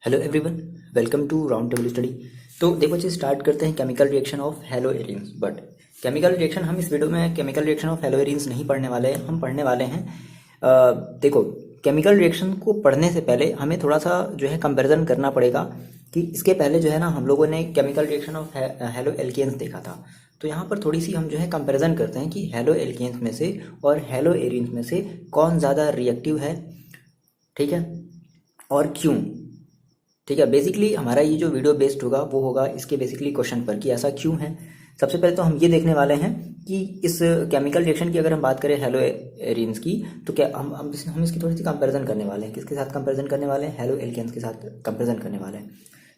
Hello everyone, welcome to round table study. तो देखो जी, स्टार्ट करते हैं chemical reaction of haloarenes. But chemical reaction हम इस वीडियो में केमिकल रिएक्शन ऑफ हेलोएरिन्स नहीं पढ़ने वाले हैं। हम पढ़ने वाले हैं देखो, केमिकल रिएक्शन को पढ़ने से पहले हमें थोड़ा सा जो है कंपैरिजन करना पड़ेगा कि इसके पहले जो है ना हम लोगों ने chemical reaction of haloalkanes देखा था। तो यहाँ पर थोड़ी सी हम जो है कंपैरिजन करते हैं कि हेलो एल्केन्स में से और हेलोएरिन्स में से कौन ज़्यादा रिएक्टिव है, ठीक है, और क्यों। ठीक है, बेसिकली हमारा ये जो वीडियो बेस्ड होगा वो होगा इसके बेसिकली क्वेश्चन पर कि ऐसा क्यों है। सबसे पहले तो हम ये देखने वाले हैं कि इस केमिकल रिएक्शन की अगर हम बात करें हेलोएरिन्स की, तो क्या हम इसकी थोड़ी सी कंपैरिजन करने वाले हैं। किसके साथ कंपैरिजन करने वाले हैं? हेलो एल्केन्स के साथ कंपैरिजन करने वाले हैं।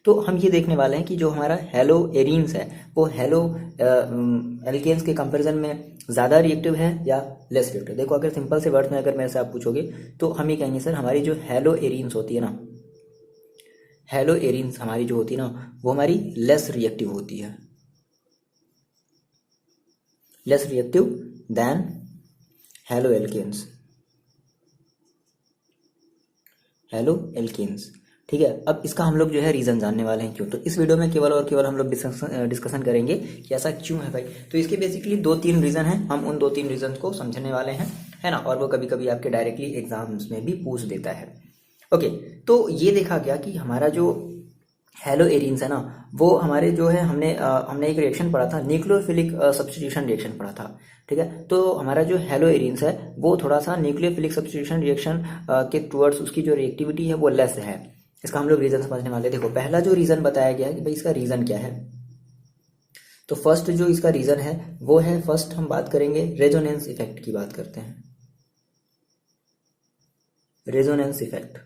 तो हम ये देखने वाले हैं कि जो हमारा हेलोएरिन्स है वो हेलो एल्केन्स के कंपैरिजन में ज़्यादा रिएक्टिव है या लेस रिएक्टिव। देखो, अगर सिंपल से वर्ड्स में अगर मेरे से आप पूछोगे तो हम ये कहेंगे सर, हमारी जो हेलोएरिन्स होती है ना, हेलोएरिन्स हमारी जो होती है ना वो हमारी लेस रिएक्टिव होती है, less reactive than haloalkanes. Haloalkanes, ठीक है। अब इसका हम लोग जो है रीज़न जानने वाले हैं क्यों। तो इस वीडियो में केवल और केवल हम लोग डिस्कशन करेंगे कि ऐसा क्यों है भाई। तो इसके बेसिकली 2-3 रीज़न हैं, हम उन 2-3 रीजन को समझने वाले हैं, है ना। और वो कभी कभी आपके डायरेक्टली एग्जाम्स में भी पूछ देता है। ओके, तो ये देखा गया कि हमारा जो हेलोएरिन्स है ना वो हमारे जो है हमने एक रिएक्शन पढ़ा था, न्यूक्लियोफिलिक सब्स्टिट्यूशन रिएक्शन पढ़ा था, ठीक है। तो हमारा जो हेलोएरिन्स है वो थोड़ा सा न्यूक्लियोफिलिक सब्स्टिट्यूशन रिएक्शन के टुवर्ड्स उसकी जो रिएक्टिविटी है वो लेस है। इसका हम लोग रीजन समझने वाले हैं। देखो, पहला जो रीजन बताया गया है कि भाई इसका रीजन क्या है। तो फर्स्ट जो इसका रीजन है वो है, फर्स्ट हम बात करेंगे रेजोनेंस इफेक्ट की बात करते हैं। रेजोनेंस इफेक्ट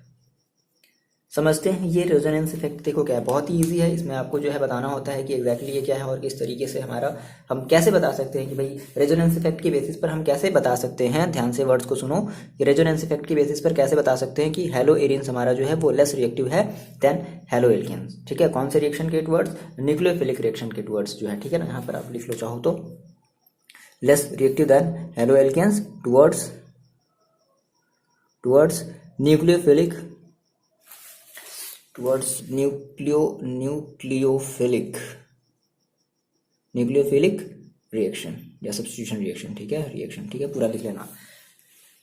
समझते हैं। ये रेजोनेंस इफेक्ट देखो क्या है, बहुत ही इजी है। इसमें आपको जो है बताना होता है कि एग्जैक्टली ये क्या है और किस तरीके से हम कैसे बता सकते हैं कि भाई रेजोनेंस इफेक्ट के बेसिस पर हम कैसे बता सकते हैं। ध्यान से वर्ड्स को सुनो कि रेजोनेंस इफेक्ट के बेसिस पर कैसे बता सकते हैं कि हेलोएरिन्स हमारा जो है वो लेस रिएक्टिव है देन हेलो एल्केन्स, ठीक है। कौन से रिएक्शन के टुवर्ड्स? न्यूक्लियोफिलिक रिएक्शन के टुवर्ड्स जो है, ठीक है ना। यहाँ पर आप लिख लो चाहो तो, less reactive than haloalkanes towards nucleophilic towards nucleophilic reaction या सब्स्टिट्यूशन रिएक्शन, ठीक है। रिएक्शन, ठीक है, पूरा लिख लेना।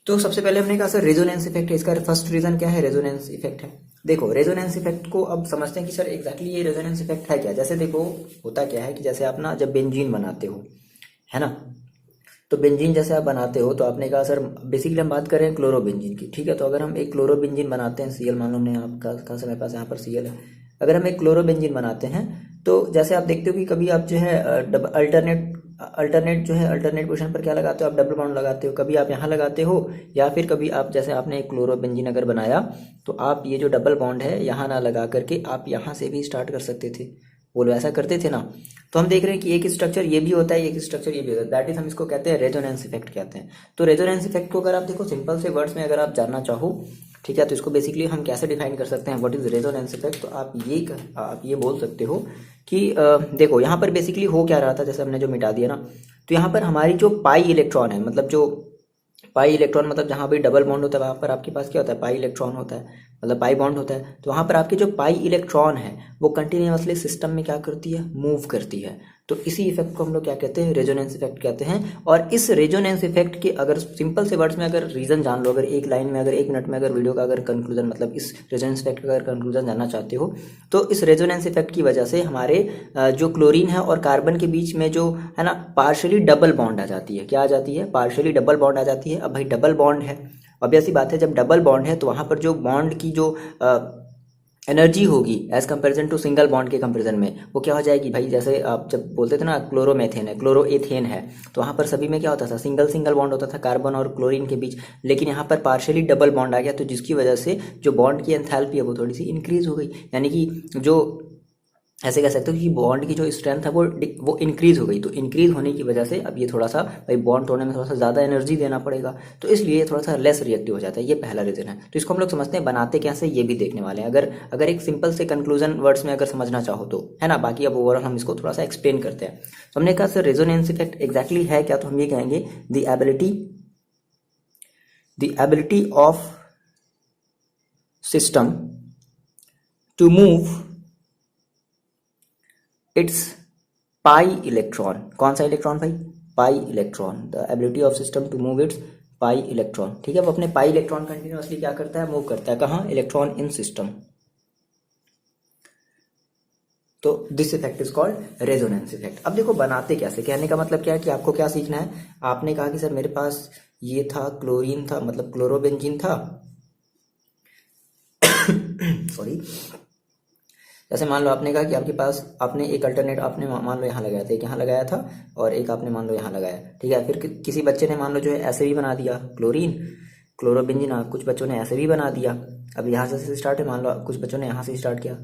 तो सबसे पहले हमने कहा सर रेजोनेंस इफेक्ट है। इसका फर्स्ट रीजन क्या है? रेजोनेंस इफेक्ट है। देखो, रेजोनेंस इफेक्ट को अब समझते हैं कि सर एग्जैक्टली ये रेजोनेंस इफेक्ट है क्या। जैसे देखो, होता क्या है कि जैसे आप ना जब बेंजीन बनाते हो, है ना, तो बेंजीन जैसे आप बनाते हो तो आपने कहा सर, बेसिकली हम बात कर रहे हैं क्लोरोबेंजीन की, ठीक है। तो अगर हम एक क्लोरोबेंजीन बनाते हैं, सीएल मान लो हमने आपका कहा से मेरे पास यहाँ पर सीएल है। अगर हम एक क्लोरोबेंजीन बनाते हैं तो जैसे आप देखते हो कि कभी आप जो है अल्टरनेट पोजीशन पर क्या लगाते हो, आप डबल बॉन्ड लगाते हो। कभी आप यहाँ लगाते हो या फिर कभी आप, जैसे आपने एक क्लोरोबेंजीन अगर बनाया तो आप ये जो डबल बॉन्ड है यहाँ ना लगा करके आप यहाँ से भी स्टार्ट कर सकते थे। वो लोग ऐसा करते थे ना। तो हम देख रहे हैं कि एक स्ट्रक्चर ये भी होता है, एक स्ट्रक्चर ये भी होता है। दैट इज हम इसको कहते हैं रेजोनेंस इफेक्ट कहते हैं। तो रेजोनेंस इफेक्ट को अगर आप देखो सिंपल से वर्ड्स में अगर आप जानना चाहो, ठीक है, तो इसको बेसिकली हम कैसे डिफाइन कर सकते हैं, व्हाट इज रेजोनेंस इफेक्ट। तो आप ये बोल सकते हो कि देखो यहाँ पर बेसिकली हो क्या रहा था, जैसे हमने जो मिटा दिया ना, तो यहाँ पर हमारी जो पाई इलेक्ट्रॉन है, मतलब जो पाई इलेक्ट्रॉन, मतलब जहाँ भी डबल बॉन्ड होता है वहाँ पर आपके पास क्या होता है? पाई इलेक्ट्रॉन होता है, मतलब पाई बॉन्ड होता है। तो वहाँ पर आपके जो पाई इलेक्ट्रॉन है वो कंटिन्यूअसली सिस्टम में क्या करती है? मूव करती है। तो इसी इफेक्ट को हम लोग क्या कहते हैं? रेजोनेंस इफेक्ट कहते हैं। और इस रेजोनेंस इफेक्ट के अगर सिंपल से वर्ड्स में अगर रीजन जान लो, अगर एक लाइन में, अगर 1 मिनट में अगर वीडियो का अगर कंक्लूजन, मतलब इस रेजोनेंस इफेक्ट का अगर कंक्लूजन जानना चाहते हो, तो इस रेजोनेंस इफेक्ट की वजह से हमारे जो क्लोरीन है और कार्बन के बीच में जो है ना पार्शियली डबल बॉन्ड आ जाती है। क्या आ जाती है? पार्शियली डबल बॉन्ड आ जाती है। अब भाई डबल बॉन्ड है, ऑब्वियस सी बात है, जब डबल बॉन्ड है तो वहाँ पर जो बॉन्ड की जो एनर्जी होगी as comparison to single bond के कंपेरिजन में, वो क्या हो जाएगी भाई। जैसे आप जब बोलते थे ना क्लोरोमेथेन है, क्लोरोएथेन है, तो वहाँ पर सभी में क्या होता था? सिंगल बॉन्ड होता था कार्बन और क्लोरीन के बीच। लेकिन यहाँ पर पार्शियली डबल बॉन्ड आ गया, तो जिसकी वजह से जो बॉन्ड की एंथैल्पी है वो थोड़ी सी इंक्रीज हो गई। यानी कि जो ऐसे कह सकते हो कि बॉन्ड की जो स्ट्रेंथ है वो इंक्रीज हो गई। तो इंक्रीज होने की वजह से अब ये थोड़ा सा भाई बॉन्ड तोड़ने में थोड़ा सा ज़्यादा एनर्जी देना पड़ेगा, तो इसलिए थोड़ा सा लेस रिएक्टिव हो जाता है। ये पहला रीजन है। तो इसको हम लोग समझते हैं बनाते कैसे, ये भी देखने वाले हैं। अगर एक सिंपल से कंक्लूजन वर्ड्स में अगर समझना चाहो तो, है ना। बाकी अब ओवरऑल हम इसको थोड़ा सा एक्सप्लेन करते हैं। तो हमने कहा सर रेजोनेंस इफेक्ट एग्जैक्टली है क्या, तो हम ये कहेंगे the ability of system to move its pi electron. कौन सा इलेक्ट्रॉन भाई? Pi electron. The ability of system to move its pi electron. ठीक है, वो अपने पाई इलेक्ट्रॉन कंटिन्यूअसली क्या करता है? मूव करता है। कहाँ? Electron in system. तो this effect is called resonance effect. अब देखो बनाते कैसे, कहने का मतलब क्या है कि आपको क्या सीखना है। आपने कहा कि सर मेरे पास ये था, क्लोरीन था, मतलब क्लोरोबेंजीन था सॉरी। जैसे मान लो आपने कहा कि आपके पास, आपने एक अल्टरनेट आपने मान लो यहाँ लगाया था, एक यहाँ लगाया था और एक आपने मान लो यहाँ लगाया। ठीक है, फिर किसी बच्चे ने मान लो जो है ऐसे भी बना दिया क्लोरीन क्लोरोबेंजीन, कुछ बच्चों ने ऐसे भी बना दिया। अब यहाँ से स्टार्ट है, मान लो कुछ बच्चों ने यहाँ से स्टार्ट किया।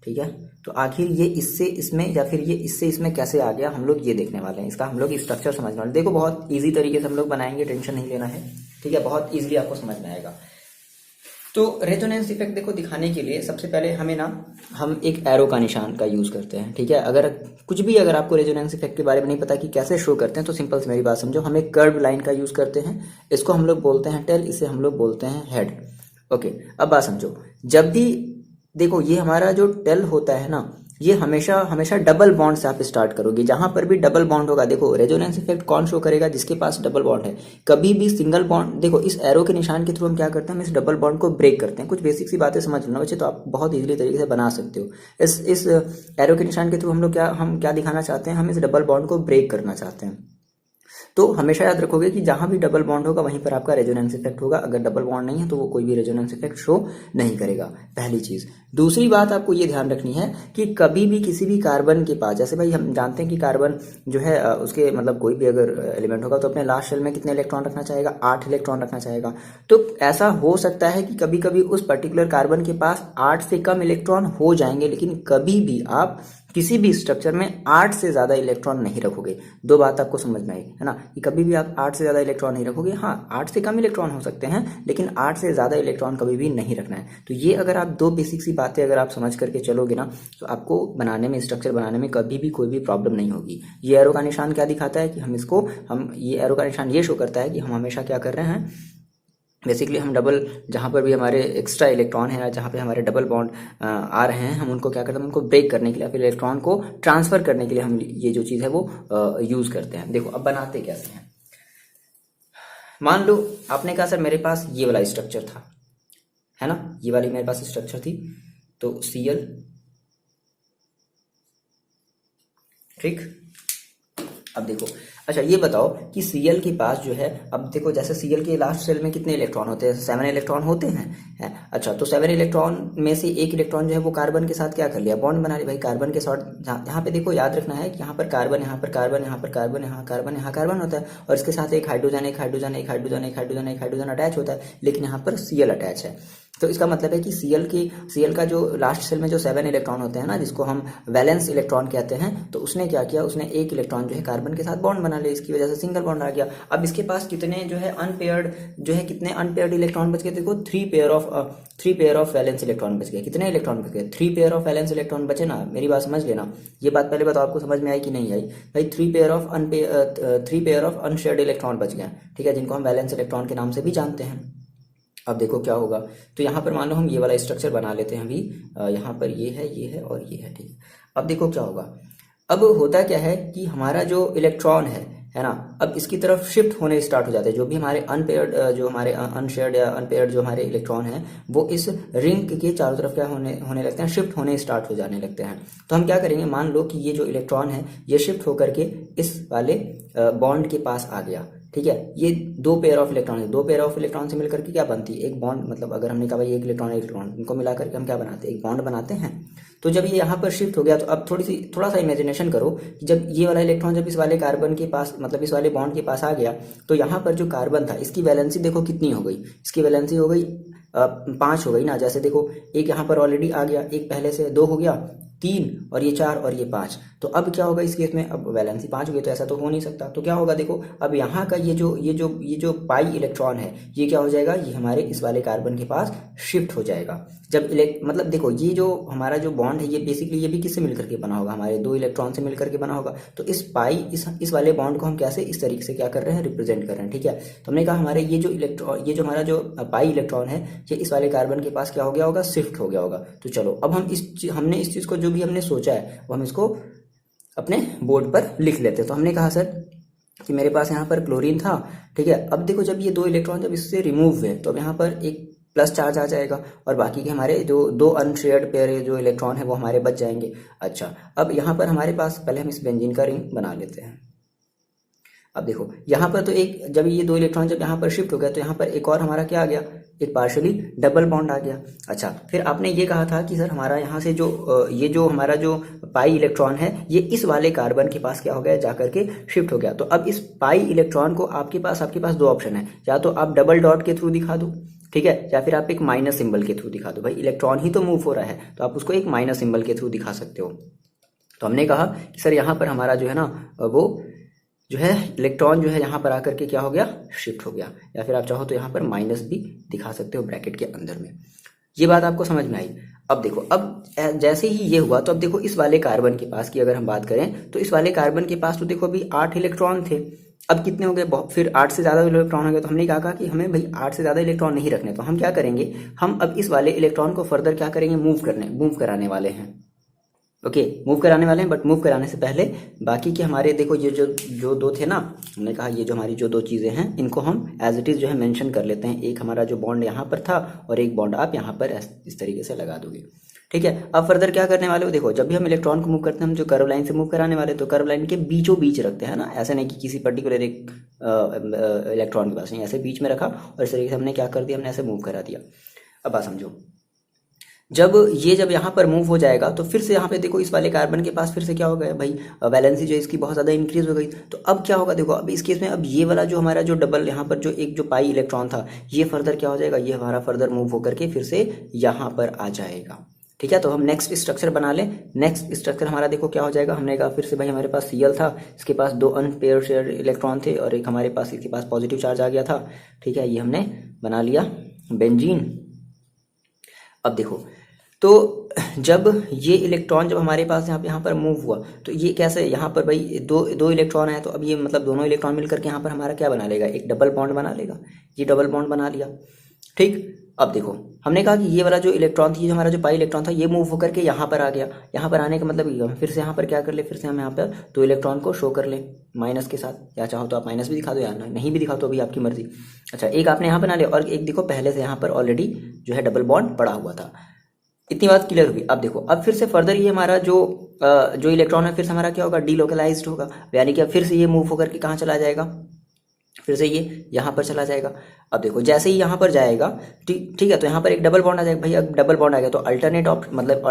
ठीक है, तो आखिर ये इससे इसमें या फिर ये इससे इसमें कैसे आ गया, हम लोग ये देखने वाले हैं। इसका हम लोग स्ट्रक्चर समझने वाले। देखो बहुत ईजी तरीके से हम लोग बनाएंगे, टेंशन नहीं लेना है। ठीक है, बहुत ईजिली आपको समझ में आएगा। तो रेजोनेंस इफेक्ट देखो दिखाने के लिए सबसे पहले हमें ना, हम एक एरो का निशान का यूज करते हैं। ठीक है, अगर कुछ भी अगर आपको रेजोनेंस इफेक्ट के बारे में नहीं पता कि कैसे शो करते हैं, तो सिंपल से मेरी बात समझो। हम एक कर्व लाइन का यूज करते हैं, इसको हम लोग बोलते हैं टेल, इसे हम लोग बोलते हैं हेड। ओके, अब बात समझो। जब भी देखो ये हमारा जो टेल होता है ना, ये हमेशा हमेशा डबल बॉन्ड से आप स्टार्ट करोगे। जहां पर भी डबल बॉन्ड होगा, देखो रेजोनेंस इफेक्ट कौन शो करेगा? जिसके पास डबल बॉन्ड है। कभी भी सिंगल बॉन्ड, देखो इस एरो के निशान के थ्रू हम क्या करते हैं, हम इस डबल बॉन्ड को ब्रेक करते हैं। कुछ बेसिक सी बातें समझ लेना बच्चे, तो आप बहुत इजीली तरीके से बना सकते हो। इस एरो के निशान के थ्रू हम क्या दिखाना चाहते हैं? हम इस डबल बॉन्ड को ब्रेक करना चाहते हैं। तो हमेशा याद रखोगे कि जहां भी डबल बॉन्ड होगा वहीं पर आपका रेजोनेंस इफेक्ट होगा। अगर डबल बॉन्ड नहीं है तो वो कोई भी रेजोनेंस इफेक्ट शो नहीं करेगा, पहली चीज। दूसरी बात आपको ये ध्यान रखनी है कि कभी भी किसी भी कार्बन के पास, जैसे भाई हम जानते हैं कि कार्बन जो है उसके मतलब कोई भी अगर एलिमेंट होगा तो अपने लास्ट शेल में कितने इलेक्ट्रॉन रखना चाहेगा? 8 इलेक्ट्रॉन रखना चाहेगा। तो ऐसा हो सकता है कि कभी कभी उस पर्टिकुलर कार्बन के पास 8 से कम इलेक्ट्रॉन हो जाएंगे, लेकिन कभी भी आप किसी भी स्ट्रक्चर में 8 से ज्यादा इलेक्ट्रॉन नहीं रखोगे। दो बात आपको समझ में आएगी, है ना, कि कभी भी आप 8 से ज्यादा इलेक्ट्रॉन नहीं रखोगे। हाँ, 8 से कम इलेक्ट्रॉन हो सकते हैं, लेकिन 8 से ज्यादा इलेक्ट्रॉन कभी भी नहीं रखना है। तो ये अगर आप दो बेसिक सी बातें अगर आप समझ करके चलोगे ना, तो आपको बनाने में, स्ट्रक्चर बनाने में कभी भी कोई भी प्रॉब्लम नहीं होगी। ये एरो का निशान क्या दिखाता है कि ये एरो का निशान ये शो करता है कि हम हमेशा क्या कर रहे हैं, बेसिकली हम डबल, जहाँ पर भी हमारे एक्स्ट्रा इलेक्ट्रॉन है, जहाँ पे हमारे डबल बॉन्ड आ रहे हैं, हम उनको क्या करते हैं, उनको ब्रेक करने के लिए, फिर इलेक्ट्रॉन को ट्रांसफर करने के लिए हम ये जो चीज़ है वो यूज करते हैं। देखो अब बनाते कैसे हैं। मान लो आपने कहा सर मेरे पास ये वाला स्ट्रक्चर था, है ना, ये वाली मेरे पास स्ट्रक्चर थी, तो Cl, ठीक। अब देखो, अच्छा ये बताओ कि Cl के पास जो है, अब देखो जैसे Cl के लास्ट शेल में कितने इलेक्ट्रॉन होते हैं? 7 इलेक्ट्रॉन होते हैं, है? अच्छा, तो 7 इलेक्ट्रॉन में से एक इलेक्ट्रॉन जो है वो कार्बन के साथ क्या कर लिया? बॉन्ड बना लिया। भाई कार्बन के साथ यहाँ पे देखो याद रखना है कि यहाँ पर कार्बन, यहाँ पर कार्बन, यहाँ पर कार्बन, यहाँ कार्बन, यहाँ कार्बन होता है, और इसके साथ एक हाइड्रोजन, एक हाइड्रोजन, एक हाइड्रोजन, एक हाइड्रोजन, एक हाइड्रोजन अटैच होता है, लेकिन यहाँ पर Cl अटैच है। तो इसका मतलब है कि Cl का जो लास्ट सेल में जो 7 इलेक्ट्रॉन होते हैं ना, जिसको हम वैलेंस इलेक्ट्रॉन कहते हैं, तो उसने क्या किया, उसने एक इलेक्ट्रॉन जो है कार्बन के साथ बॉन्ड बना लिया, इसकी वजह से सिंगल बॉन्ड आ गया। अब इसके पास कितने जो है कितने अनपेयर्ड इलेक्ट्रॉन बच गए? देखो 3 पेयर ऑफ वैलेंस इलेक्ट्रॉन बच गए। कितने इलेक्ट्रॉन बच गए? 3 पेयर ऑफ वैलेंस इलेक्ट्रॉन बचे ना। मेरी बात समझ लेना, ये बात पहले बताओ आपको समझ में आई कि नहीं आई? भाई 3 पेयर ऑफ अनशेयर्ड इलेक्ट्रॉन बच गए, ठीक है, जिनको हम वैलेंस इलेक्ट्रॉन के नाम से भी जानते हैं। अब देखो क्या होगा, तो यहाँ पर मान लो हम ये वाला स्ट्रक्चर बना लेते हैं अभी। यहाँ पर ये है और ये है, ठीक। अब देखो क्या होगा, अब होता क्या है कि हमारा जो इलेक्ट्रॉन है ना, अब इसकी तरफ शिफ्ट होने स्टार्ट हो जाते हैं। जो भी हमारे अनपेयर्ड, जो हमारे अनशेयर्ड या अनपेयर्ड जो हमारे इलेक्ट्रॉन हैं, वो इस रिंग के चारों तरफ क्या होने लगते हैं, शिफ्ट होने स्टार्ट हो जाने लगते हैं। तो हम क्या करेंगे, मान लो कि ये जो इलेक्ट्रॉन है ये शिफ्ट होकर के इस वाले बॉन्ड के पास आ गया, ठीक है। ये 2 पेयर ऑफ इलेक्ट्रॉन है, 2 पेयर ऑफ इलेक्ट्रॉन से मिलकर के क्या बनती है? एक बॉन्ड। मतलब अगर हमने कहा भाई एक इलेक्ट्रॉन इनको मिला करके हम क्या बनाते हैं? एक बॉन्ड बनाते हैं। तो जब ये यहाँ पर शिफ्ट हो गया, तो अब थोड़ा सा इमेजिनेशन करो कि जब ये वाला इलेक्ट्रॉन जब इस वाले कार्बन के पास, मतलब इस वाले बॉन्ड के पास आ गया, तो यहाँ पर जो कार्बन था इसकी वैलेंसी देखो कितनी हो गई? इसकी वैलेंसी हो गई 5 हो गई ना। जैसे देखो एक यहाँ पर ऑलरेडी आ गया, एक पहले से 2 हो गया, 3 और ये 4 और ये 5। तो अब क्या होगा इस केस में, अब वैलेंसी 5 हो गई तो ऐसा तो हो नहीं सकता। तो क्या होगा देखो, अब यहाँ का ये जो पाई इलेक्ट्रॉन है ये क्या हो जाएगा, ये हमारे इस वाले कार्बन के पास शिफ्ट हो जाएगा। जब मतलब देखो ये जो हमारा जो बॉन्ड है ये बेसिकली ये भी किससे मिलकर के बना होगा, हमारे 2 इलेक्ट्रॉन से मिलकर के बना होगा। तो इस पाई इस वाले बॉन्ड को हम कैसे इस तरीके से क्या कर रहे हैं, रिप्रेजेंट कर रहे हैं। ठीक है, तो हमने कहा हमारे ये जो हमारा जो पाई इलेक्ट्रॉन है ये इस वाले कार्बन के पास क्या हो गया होगा, शिफ्ट हो गया होगा। तो चलो अब हमने इस चीज को जो भी हमने सोचा है वो हम इसको अपने बोर्ड पर लिख लेते हैं। तो हमने कहा सर कि मेरे पास यहाँ पर क्लोरीन था। ठीक है, अब देखो जब ये 2 इलेक्ट्रॉन जब इससे रिमूव हुए तो अब यहाँ पर एक प्लस चार्ज आ जाएगा और बाकी के हमारे जो 2 अनशेयर्ड पेयर जो इलेक्ट्रॉन है वो हमारे बच जाएंगे। अच्छा, अब यहाँ पर हमारे पास पहले हम इस बेंजीन का रिंग बना लेते हैं। अब देखो यहाँ पर तो एक जब ये 2 इलेक्ट्रॉन जब यहाँ पर शिफ्ट हो गया तो यहाँ पर एक और हमारा क्या आ गया, एक पार्शियली डबल बॉन्ड आ गया। अच्छा, फिर आपने ये कहा था कि सर हमारा यहाँ से जो ये जो हमारा जो पाई इलेक्ट्रॉन है ये इस वाले कार्बन के पास क्या हो गया, जाकर के शिफ्ट हो गया। तो अब इस पाई इलेक्ट्रॉन को आपके पास 2 ऑप्शन है, या तो आप डबल डॉट के थ्रू दिखा दो, ठीक है, या फिर आप एक माइनस सिंबल के थ्रू दिखा दो। भाई इलेक्ट्रॉन ही तो मूव हो रहा है तो आप उसको एक माइनस सिंबल के थ्रू दिखा सकते हो। तो हमने कहा कि सर यहाँ पर हमारा जो है ना वो जो है इलेक्ट्रॉन जो है यहाँ पर आकर के क्या हो गया, शिफ्ट हो गया, या फिर आप चाहो तो यहाँ पर माइनस भी दिखा सकते हो ब्रैकेट के अंदर में। ये बात आपको समझ में आई। अब देखो, अब जैसे ही ये हुआ तो अब देखो इस वाले कार्बन के पास की अगर हम बात करें तो इस वाले कार्बन के पास तो देखो अभी 8 इलेक्ट्रॉन थे, अब कितने हो गए, फिर 8 से ज़्यादा इलेक्ट्रॉन हो गए। तो हमने कहा कि हमें भाई 8 से ज़्यादा इलेक्ट्रॉन नहीं रखने, तो हम क्या करेंगे, हम अब इस वाले इलेक्ट्रॉन को फर्दर क्या करेंगे, मूव कराने वाले हैं। ओके, मूव कराने वाले हैं, बट मूव कराने से पहले बाकी के हमारे देखो ये जो 2 थे ना, हमने कहा ये जो हमारी जो 2 चीज़ें हैं इनको हम एज इट इज़ जो है मेंशन कर लेते हैं। एक हमारा जो बॉन्ड यहाँ पर था और एक बॉन्ड आप यहाँ पर इस तरीके से लगा दोगे। ठीक है, अब फर्दर क्या करने वाले हो, देखो जब भी हम इलेक्ट्रॉन को मूव करते हैं हम जो कर्व लाइन से मूव कराने वाले तो कर्व लाइन के बीचों बीच रखते हैं ना, ऐसा नहीं कि किसी पर्टिकुलर एक इलेक्ट्रॉन के पास, नहीं, ऐसे बीच में रखा और इस तरीके से हमने क्या कर दिया, हमने ऐसे मूव करा दिया। अब बात समझो, जब यहाँ पर मूव हो जाएगा तो फिर से यहाँ पे देखो इस वाले कार्बन के पास फिर से क्या हो गया भाई, वैलेंसी जो इसकी बहुत ज़्यादा इंक्रीज हो गई। तो अब क्या होगा, देखो अब इस केस में अब ये वाला जो हमारा जो डबल यहाँ पर जो एक जो पाई इलेक्ट्रॉन था ये फर्दर क्या हो जाएगा, ये हमारा फर्दर मूव होकर के फिर से यहाँ पर आ जाएगा। ठीक है, तो हम नेक्स्ट स्ट्रक्चर बना लें। नेक्स्ट स्ट्रक्चर हमारा देखो क्या हो जाएगा, हमने कहा फिर से भाई हमारे पास Cl था, इसके पास 2 अनपेयर शेयर इलेक्ट्रॉन थे और एक हमारे पास इसके पास पॉजिटिव चार्ज आ गया था। ठीक है, ये हमने बना लिया बेंजीन। अब देखो, तो जब ये इलेक्ट्रॉन जब हमारे पास यहाँ पर मूव हुआ तो ये कैसे, यहाँ पर भाई दो इलेक्ट्रॉन है तो अब ये मतलब दोनों इलेक्ट्रॉन मिलकर के यहाँ पर हमारा क्या बना लेगा, एक डबल बॉन्ड बना लेगा। ये डबल बॉन्ड बना लिया। ठीक, अब देखो हमने कहा कि ये वाला जो इलेक्ट्रॉन थी, जो हमारा जो पाई इलेक्ट्रॉन था ये मूव होकर के यहाँ पर आ गया। यहाँ पर आने का मतलब ये, फिर से यहाँ पर क्या कर ले, फिर से हम यहाँ पर 2 इलेक्ट्रॉन को शो कर ले माइनस के साथ, या चाहो तो आप माइनस भी दिखा दो या नहीं भी दिखा तो अभी आपकी मर्जी। अच्छा, एक आपने यहाँ बना लिया और एक देखो पहले से यहाँ पर ऑलरेडी जो है डबल बॉन्ड पड़ा हुआ था। इतनी बात क्लियर हुई। अब देखो, अब फिर से फर्दर ये हमारा जो इलेक्ट्रॉन है फिर से हमारा क्या होगा, डीलोकलाइज्ड होगा, यानी कि फिर से ये मूव होकर के कहाँ चला जाएगा, फिर से ये यहाँ पर चला जाएगा। अब देखो जैसे ही यहाँ पर जाएगा, ठीक है, तो यहाँ पर एक डबल बॉन्ड आ जाएगा। भाई अब डबल बॉन्ड आ गया तो अल्टरनेट मतलब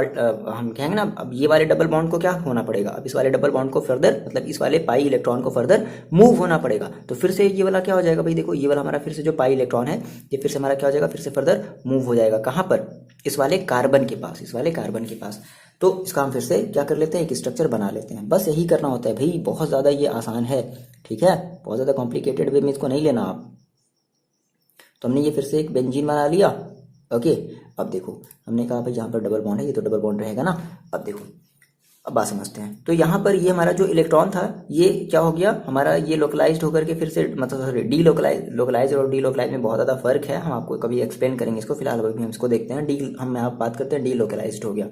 हम कहेंगे ना, अब ये वाले डबल बॉन्ड को क्या होना पड़ेगा, अब इस वाले डबल बॉन्ड को फर्दर मतलब इस वाले पाई इलेक्ट्रॉन को फर्दर मूव होना पड़ेगा। तो फिर से ये वाला क्या हो जाएगा भाई, देखो ये वाला हमारा फिर से जो पाई इलेक्ट्रॉन है ये फिर से हमारा क्या हो जाएगा, फिर से फर्दर मूव हो जाएगा। कहाँ पर, इस वाले कार्बन के पास, इस वाले कार्बन के पास। तो इसका हम फिर से क्या कर लेते हैं, एक स्ट्रक्चर बना लेते हैं। बस यही करना होता है भाई, बहुत ज़्यादा ये आसान है। ठीक है, बहुत ज़्यादा कॉम्प्लिकेटेड वे में इसको नहीं लेना आप। तो हमने ये फिर से एक बेंजीन बना लिया। ओके, अब देखो हमने कहा भाई यहाँ पर डबल बॉन्ड है, ये तो डबल बॉन्ड रहेगा ना। अब देखो, अब बात समझते हैं। तो यहाँ पर ये हमारा जो इलेक्ट्रॉन था ये क्या हो गया, हमारा ये लोकलाइज्ड होकर के फिर से मतलब सॉरी लोकलाइज और डीलोकलाइज में बहुत ज़्यादा फर्क है। हम आपको कभी एक्सप्लेन करेंगे इसको, फिलहाल अभी हम इसको देखते हैं। हम आप बात करते हैं डीलोकलाइज्ड हो गया।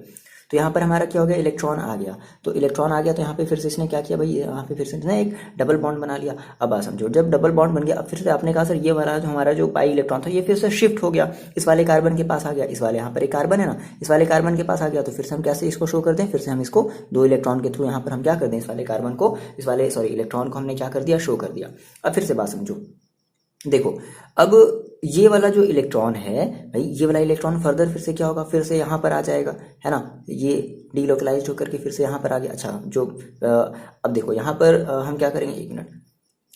तो यहाँ पर हमारा क्या हो गया, इलेक्ट्रॉन आ गया। तो इलेक्ट्रॉन आ गया तो यहाँ पे फिर से इसने क्या किया भाई, यहाँ पे फिर से इसने एक डबल बॉन्ड बना लिया। अब आप समझो, जब डबल बॉन्ड बन गया अब फिर से आपने कहा सर ये वाला जो हमारा जो पाई इलेक्ट्रॉन था ये फिर से शिफ्ट हो गया, इस वाले कार्बन के पास आ गया। इस वाले यहाँ पर एक कार्बन है ना, इस वाले कार्बन के पास आ गया। तो फिर से हम कैसे इसको शो कर दें, फिर से हम इसको 2 इलेक्ट्रॉन के थ्रू यहाँ पर हम क्या कर दें, इस वाले कार्बन को, इस वाले इलेक्ट्रॉन को हमने क्या कर दिया, शो कर दिया। अब फिर से बात समझो, देखो अब ये वाला जो इलेक्ट्रॉन है भाई, ये वाला इलेक्ट्रॉन फर्दर फिर से क्या होगा, फिर से यहाँ पर आ जाएगा, है ना, ये डीलोकलाइज्ड होकर के फिर से यहाँ पर आ गया। अच्छा, जो अब देखो यहाँ पर हम क्या करेंगे, 1 मिनट।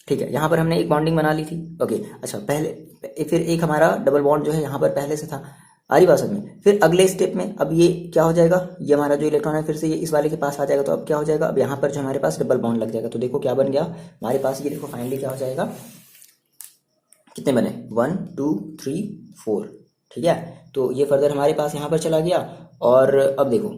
ठीक है, यहाँ पर हमने एक बॉन्डिंग बना ली थी। ओके, अच्छा, पहले फिर एक हमारा डबल बॉन्ड जो है यहाँ पर पहले से था। आ रही बात समझ में। फिर अगले स्टेप में अब ये क्या हो जाएगा, ये हमारा जो इलेक्ट्रॉन है फिर से ये इस वाले के पास आ जाएगा। तो अब क्या हो जाएगा, अब यहाँ पर जो हमारे पास डबल बॉन्ड लग जाएगा। तो देखो क्या बन गया हमारे पास, ये देखो फाइनली क्या हो जाएगा, कितने बने 1 2 3 4, ठीक है। तो ये फर्दर हमारे पास यहाँ पर चला गया। और अब देखो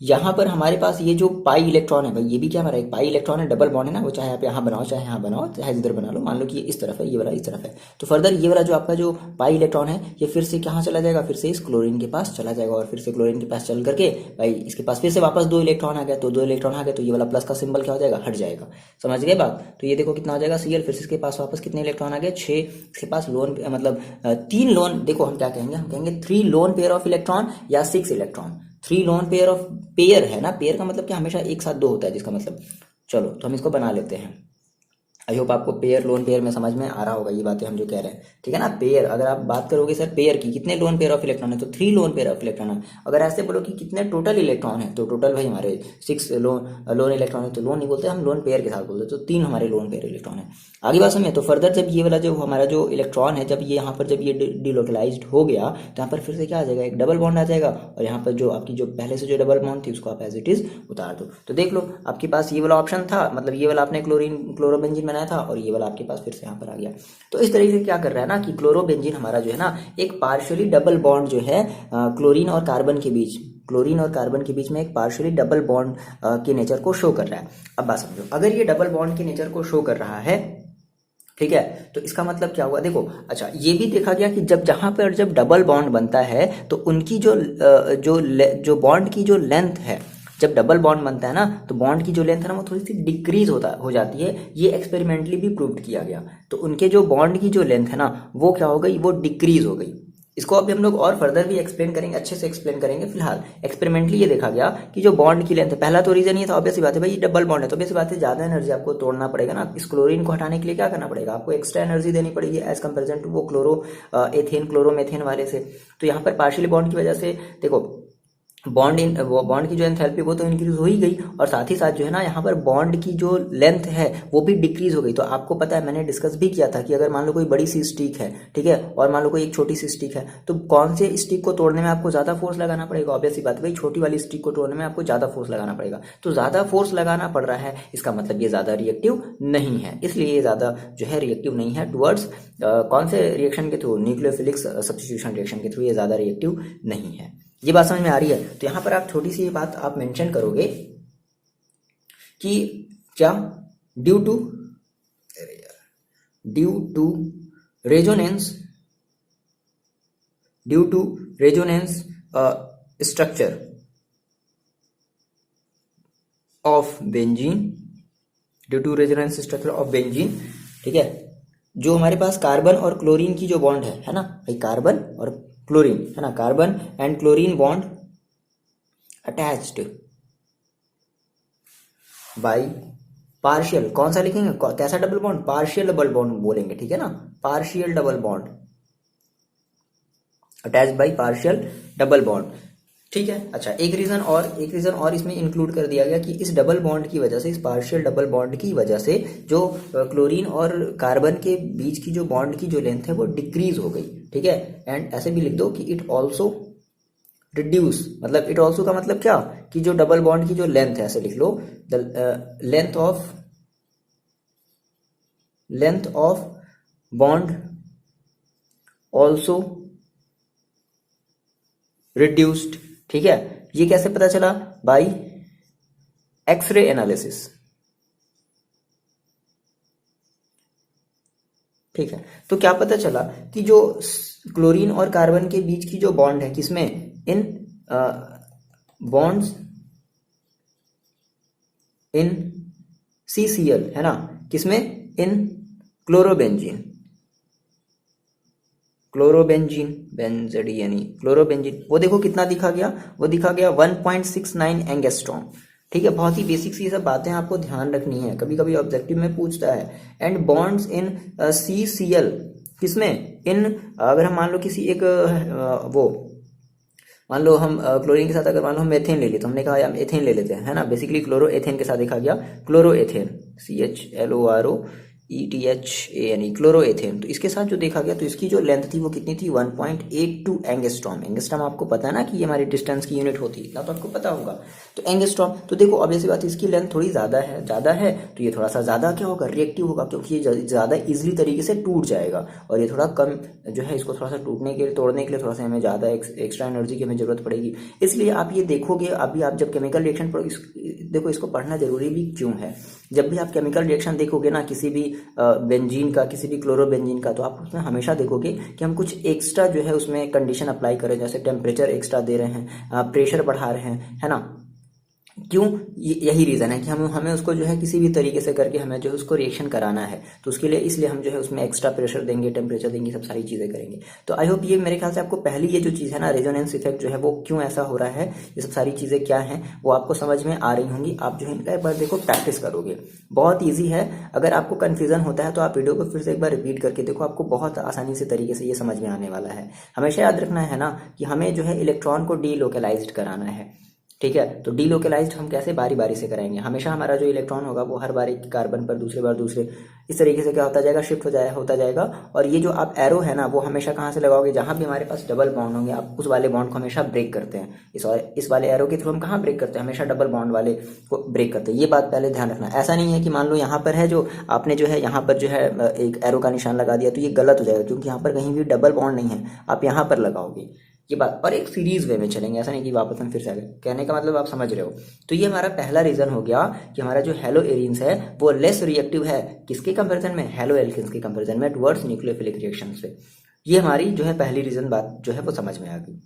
यहाँ पर हमारे पास ये जो पाई इलेक्ट्रॉन है भाई, ये भी क्या हमारा एक पाई इलेक्ट्रॉन है, डबल बॉन्ड है ना, वो चाहे आप यहाँ बनाओ चाहे यहाँ बनाओ चाहे इधर बना लो। मान लो कि ये इस तरफ है, ये वाला इस तरफ है, तो फर्दर ये वाला जो आपका जो पाई इलेक्ट्रॉन है ये फिर से कहाँ चला जाएगा, फिर से इस क्लोरीन के पास चला जाएगा। और फिर से क्लोरीन के पास चल करके भाई इसके पास फिर से वापस 2 इलेक्ट्रॉन आ गया। तो 2 इलेक्ट्रॉन आ गए तो ये वाला प्लस का सिंबल क्या हो जाएगा, हट जाएगा। समझ गए बात। तो ये देखो कितना हो जाएगा Cl, फिर से इसके पास वापस कितने इलेक्ट्रॉन आ गए 6, इसके पास लोन मतलब 3 लोन, देखो हम क्या कहेंगे, हम कहेंगे 3 लोन पेयर ऑफ इलेक्ट्रॉन या 6 electron. 3 lone pair of, pair है ना, पेयर का मतलब क्या हमेशा एक साथ 2 होता है, जिसका मतलब चलो तो हम इसको बना लेते हैं। आई होप आपको पेयर लोन पेयर में समझ में आ रहा होगा ये बातें हम जो कह रहे हैं, ठीक है ना। पेयर अगर आप बात करोगे सर पेयर की, कितने लोन पेयर ऑफ इलेक्ट्रॉन है, तो 3 लोन पेयर ऑफ इलेक्ट्रॉन है। अगर ऐसे बोलो कि कितने टोटल इलेक्ट्रॉन है, तो टोटल भाई हमारे 6 लोन इलेक्ट्रॉन है। तो लोन नहीं बोलते हम, लोन पेयर के साथ बोलते हैं। तो 3 हमारे लोन पेयर इलेक्ट्रॉन है। आगे बात समझे। तो फर्दर जब ये वाला जो हमारा जो इलेक्ट्रॉन है, जब ये यहाँ पर जब ये डिलोकलाइज्ड हो गया तो यहाँ पर फिर से क्या आ जाएगा, एक डबल बॉन्ड आ जाएगा। और यहाँ पर जो आपकी जो पहले से जो डबल बॉन्ड थी उसको आप एज इट इज उतार दो। तो देख लो आपके पास ये वाला ऑप्शन था, मतलब ये वाला आपने क्लोरोबेंजीन बनाया था और ये वाला आपके पास फिर से यहाँ पर आ गया। तो इस तरीके से क्या कर रहा है ना कि क्लोरोबेंजीन हमारा जो है ना एक पार्शियली डबल बॉन्ड जो है क्लोरीन और कार्बन के बीच में एक पार्शियली डबल बॉन्ड के नेचर को शो कर रहा है। अब बात समझो, अगर ये डबल बॉन्ड के नेचर को शो कर रहा है, ठीक है, तो इसका मतलब क्या हुआ, देखो अच्छा ये भी देखा गया कि जहां पर जब डबल बॉन्ड बनता है तो उनकी जो बॉन्ड की जो लेंथ है, जब डबल बॉन्ड बनता है ना तो बॉन्ड की जो लेंथ है ना वो थोड़ी सी डिक्रीज हो जाती है। ये एक्सपेरिमेंटली भी प्रूव किया गया। तो उनके जो बॉन्ड की जो लेंथ है ना वो क्या हो गई, वो डिक्रीज हो गई। इसको अभी हम लोग और फर्दर भी एक्सप्लेन करेंगे, अच्छे से एक्सप्लेन करेंगे। फिलहाल एक्सपेरिमेंटली ये देखा गया कि जो बॉन्ड की लेंथ है, पहला तो रीजन ये था, ऑब्वियस सी बात है भाई ये डबल बॉन्ड है तो ऑब्वियस सी बात है ज्यादा एनर्जी आपको तोड़ना पड़ेगा ना। इस क्लोरीन को हटाने के लिए क्या करना पड़ेगा, आपको एक्स्ट्रा एनर्जी देनी पड़ेगी एज कंपेरिजन टू वो क्लोरोमेथेन वाले से। तो यहाँ पर पार्शियली बॉन्ड की वजह से देखो बॉन्ड की जो एंथैल्पी वो तो इंक्रीज हो ही गई, और साथ ही साथ जो है ना यहाँ पर बॉन्ड की जो लेंथ है वो भी डिक्रीज हो गई। तो आपको पता है मैंने डिस्कस भी किया था कि अगर मान लो कोई बड़ी सी स्टिक है, ठीक है, और मान लो कोई एक छोटी सी स्टिक है, तो कौन से स्टिक को तोड़ने में आपको ज्यादा फोर्स लगाना पड़ेगा, ऑब्वियस सी बात है भाई छोटी वाली स्टिक को तोड़ने में आपको ज्यादा फोर्स लगाना पड़ेगा। तो ज्यादा फोर्स लगाना पड़ रहा है, इसका मतलब ये ज्यादा रिएक्टिव नहीं है, इसलिए ये ज्यादा जो है रिएक्टिव नहीं है टुवर्ड्स कौन से रिएक्शन के थ्रू, न्यूक्लियोफिलिक सब्स्टिट्यूशन रिएक्शन के थ्रू ये ज्यादा रिएक्टिव नहीं है। ये बात समझ में आ रही है। तो यहां पर आप छोटी सी ये बात आप मेंशन करोगे कि क्या due to resonance structure of benzene, ठीक है, जो हमारे पास कार्बन और क्लोरीन की जो बॉन्ड है ना भाई, कार्बन और क्लोरीन है ना, carbon and chlorine bond attached by partial, कौन सा लिखेंगे, कैसा double bond, partial double bond बोलेंगे, ठीक है ना, partial double bond attached by partial double bond, ठीक है। अच्छा एक रीजन और इसमें इंक्लूड कर दिया गया कि इस डबल बॉन्ड की वजह से, इस पार्शियल डबल बॉन्ड की वजह से जो क्लोरीन और कार्बन के बीच की जो बॉन्ड की जो लेंथ है वो डिक्रीज हो गई, ठीक है। एंड ऐसे भी लिख दो कि इट ऑल्सो रिड्यूस, मतलब इट ऑल्सो का मतलब क्या कि जो डबल बॉन्ड की जो लेंथ है, ऐसे लिख लो the length of bond also reduced, ठीक है। ये कैसे पता चला, बाय एक्सरे एनालिसिस, ठीक है। तो क्या पता चला कि जो क्लोरीन और कार्बन के बीच की जो बॉन्ड है, किसमें, इन बॉन्ड्स इन CCl है ना, किसमें, इन क्लोरोबेंजीन बेंजीन, क्लोरोबेंजीन, वो देखो कितना दिखा गया, वो दिखा गया 1.69 एंगस्ट्रॉम, ठीक है। बहुत ही बेसिक सी सब बातें आपको ध्यान रखनी है, कभी कभी ऑब्जेक्टिव में पूछता है। एंड बॉन्ड्स इन CCl, किसमें, इन, अगर हम मान लो किसी एक मान लो हम क्लोरीन के साथ अगर मान लो हम मेथेन ले लेते, तो हमने कहा हम एथेन ले लेते हैं, है ना, बेसिकली क्लोरो एथेन के साथ देखा गया, chloro ethane CHLORO ETHANE chloroethane. तो इसके साथ जो देखा गया तो इसकी जो लेंथ थी वो कितनी थी 1.82 एंगस्ट्रॉम। एंगस्ट्रॉम आपको पता है ना कि ये हमारी डिस्टेंस की यूनिट होती है, इतना तो आपको पता होगा। तो एंगस्ट्रॉम, तो देखो अब ऐसी बात, इसकी लेंथ थोड़ी ज़्यादा है तो ये थोड़ा सा ज़्यादा क्या होगा, रिएक्टिव होगा, क्योंकि ये ज़्यादा ईजिली तरीके से टूट जाएगा। और ये थोड़ा कम जो है, इसको थोड़ा सा तोड़ने के लिए थोड़ा सा हमें ज़्यादा एक्स्ट्रा एनर्जी की हमें ज़रूरत पड़ेगी। इसलिए आप ये देखोगे, अभी आप जब केमिकल रिएक्शन देखो, इसको पढ़ना जरूरी भी क्यों है। जब भी आप केमिकल रिएक्शन देखोगे ना, किसी भी बेंजीन का, किसी भी क्लोरोबेंजीन का, तो आप उसमें हमेशा देखोगे कि हम कुछ एक्स्ट्रा जो है उसमें कंडीशन अप्लाई करें, जैसे टेम्परेचर एक्स्ट्रा दे रहे हैं, प्रेशर बढ़ा रहे हैं, है ना। क्यों, यही रीज़न है कि हमें उसको जो है किसी भी तरीके से करके हमें जो है उसको रिएक्शन कराना है। तो उसके लिए, इसलिए हम जो है उसमें एक्स्ट्रा प्रेशर देंगे, टेम्परेचर देंगे, सब सारी चीज़ें करेंगे। तो आई होप ये मेरे ख्याल से आपको पहली ये जो चीज़ है ना, रेजोनेंस इफेक्ट जो है वो क्यों ऐसा हो रहा है, ये सब सारी चीज़ें क्या हैं वो आपको समझ में आ रही होंगी। आप जो है इनका एक बार देखो, प्रैक्टिस करोगे, बहुत ईजी है। अगर आपको कन्फ्यूजन होता है तो आप वीडियो को फिर से एक बार रिपीट करके देखो, आपको बहुत आसानी से तरीके से ये समझ में आने वाला है। हमेशा याद रखना है ना कि हमें जो है इलेक्ट्रॉन को डीलोकलाइज्ड कराना है, ठीक है। तो डीलोकलाइज्ड हम कैसे, बारी बारी से कराएंगे। हमेशा हमारा जो इलेक्ट्रॉन होगा वो हर बार एक कार्बन पर दूसरे बार दूसरे, इस तरीके से क्या होता जाएगा, शिफ्ट होता जाएगा। और ये जो आप एरो है ना, वो हमेशा कहाँ से लगाओगे, जहाँ भी हमारे पास डबल बॉन्ड होंगे, आप उस वाले बॉन्ड को हमेशा ब्रेक करते हैं। इस वाले एरो के थ्रू हम कहाँ ब्रेक करते हैं, हमेशा डबल बॉन्ड वाले को ब्रेक करते हैं। ये बात पहले ध्यान रखना। ऐसा नहीं है कि मान लो यहाँ पर है, जो आपने जो है यहाँ पर जो है एक एरो का निशान लगा दिया तो ये गलत हो जाएगा, क्योंकि यहाँ पर कहीं भी डबल बॉन्ड नहीं है, आप यहाँ पर लगाओगे ये बात। और एक सीरीज वे में चलेंगे, ऐसा नहीं कि वापस हम फिर से आ गए, कहने का मतलब आप समझ रहे हो। तो ये हमारा पहला रीजन हो गया कि हमारा जो हेलो एरिन्स है वो लेस रिएक्टिव है, किसके कंपैरिजन में, हेलो एल्केन्स के कंपैरिजन में, टुवर्ड्स न्यूक्लियोफिलिक रिएक्शन से। ये हमारी जो है पहली रीजन बात जो है वो समझ में आ गई,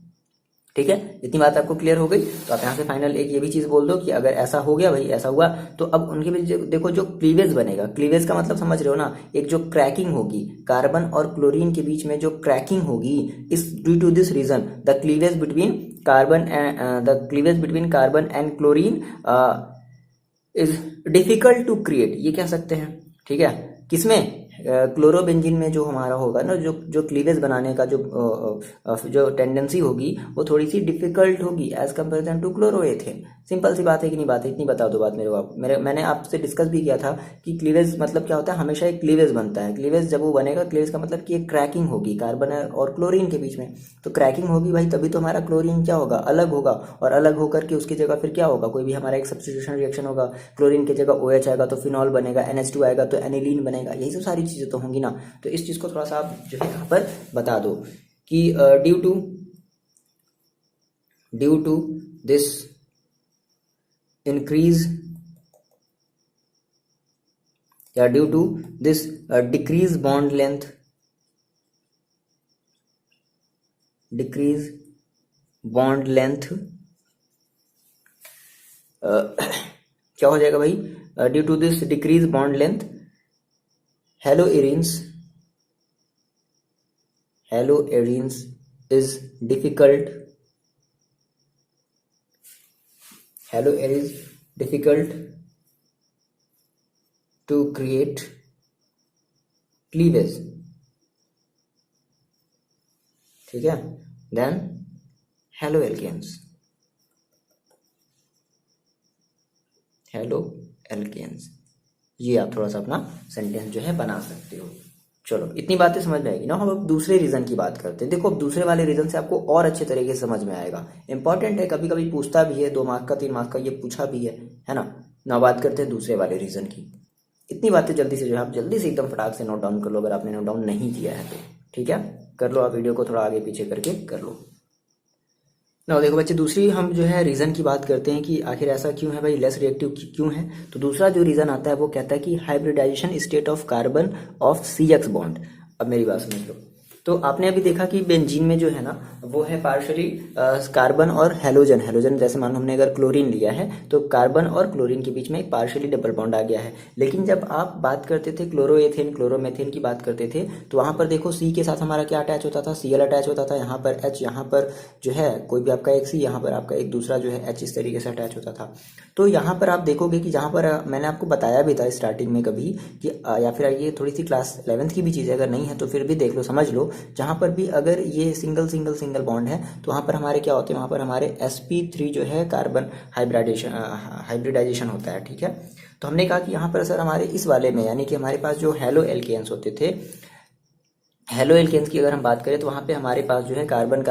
ठीक है। इतनी बात आपको क्लियर हो गई। तो आप यहाँ से फाइनल एक ये भी चीज बोल दो कि अगर ऐसा हो गया भाई, ऐसा हुआ, तो अब उनके बीच देखो जो क्लीवेज बनेगा, क्लीवेज का मतलब समझ रहे हो ना, एक जो क्रैकिंग होगी कार्बन और क्लोरीन के बीच में, जो क्रैकिंग होगी, इस due to this reason the cleavage between carbon and chlorine is difficult to create, ये कह सकते हैं, ठीक है। किसमें, क्लोरोबेंजीन में जो हमारा होगा ना, जो क्लीवेज बनाने का जो टेंडेंसी होगी वो थोड़ी सी डिफिकल्ट होगी as comparison to chloroethane. Simple सी बात है कि नहीं बात है, इतनी बता दो बात मैंने आपसे डिस्कस भी किया था कि क्लीवेज मतलब क्या होता है, हमेशा एक क्लीवेज बनता है। क्लीवेज जब वो बनेगा, क्लीवेज का मतलब कि एक क्रैकिंग होगी कार्बन और क्लोरीन के बीच में। तो क्रैकिंग होगी भाई, तभी तो हमारा क्लोरीन क्या होगा, अलग होगा, और अलग होकर के उसकी जगह फिर क्या होगा, कोई भी हमारा एक सब्स्टिट्यूशन रिएक्शन होगा, क्लोरीन की जगह OH आएगा तो फिनॉल बनेगा, NH2 आएगा तो एनिलीन बनेगा, यही सब सारी चीजें तो होंगी ना। तो इस चीज को थोड़ा सा आप जो है यहाँ पर बता दो कि ड्यू टू दिस increase या due to this decrease bond length क्या हो जाएगा भाई, due to this decrease bond length haloarenes is difficult to create cleavage, ठीक है। देन हेलो एल्केन्स ये आप थोड़ा सा अपना सेंटेंस जो है बना सकते हो। चलो इतनी बातें समझ में आएगी ना। हम अब दूसरे रीजन की बात करते हैं। देखो अब दूसरे वाले रीजन से आपको और अच्छे तरीके से समझ में आएगा। इंपॉर्टेंट है, कभी कभी पूछता भी है, 2 मार्क का 3 मार्क का ये पूछा भी है ना। ना बात करते हैं दूसरे वाले रीजन की। इतनी बातें जल्दी से जो है आप जल्दी से एकदम फटाक से नोट डाउन कर लो, अगर आपने नोट डाउन नहीं किया है तो, ठीक है। कर लो, आप वीडियो को थोड़ा आगे पीछे करके कर लो ना। देखो बच्चे, दूसरी हम जो है रीज़न की बात करते हैं कि आखिर ऐसा क्यों है भाई, लेस रिएक्टिव क्यों है। तो दूसरा जो रीज़न आता है वो कहता है कि hybridisation state of carbon of CX bond. अब मेरी बात समझ लो, तो आपने अभी देखा कि बेंजीन में जो है ना वो है पार्शियली कार्बन और हेलोजन जैसे मान लो हमने अगर क्लोरीन लिया है तो कार्बन और क्लोरीन के बीच में एक पार्शियली डबल बॉन्ड आ गया है। लेकिन जब आप बात करते थे क्लोरोएथेन क्लोरोमेथेन की बात करते थे तो वहां पर देखो C के साथ हमारा क्या अटैच होता था, Cl अटैच होता था, यहाँ पर H, यहाँ पर जो है कोई भी आपका एक C, यहाँ पर आपका एक दूसरा जो है H, इस तरीके से अटैच होता था। तो यहाँ पर आप देखोगे कि जहाँ पर मैंने आपको बताया भी था स्टार्टिंग में कभी कि या फिर ये थोड़ी सी क्लास 11th की भी चीज़ है, अगर नहीं है तो फिर भी देख लो, समझ लो जहाँ पर भी अगर ये सिंगल सिंगल सिंगल बॉन्ड है तो वहाँ पर हमारे क्या होते हैं, वहाँ पर हमारे sp3 जो है कार्बन हाइब्रिडाइजेशन होता है। ठीक है, तो हमने कहा कि यहाँ पर सर हमारे इस वाले में यानी कि हमारे पास जो हेलो एल्केन्स होते थे, हेलो एल्केन्स की अगर हम बात करें तो वहाँ पे हमारे पास जो है कार्बन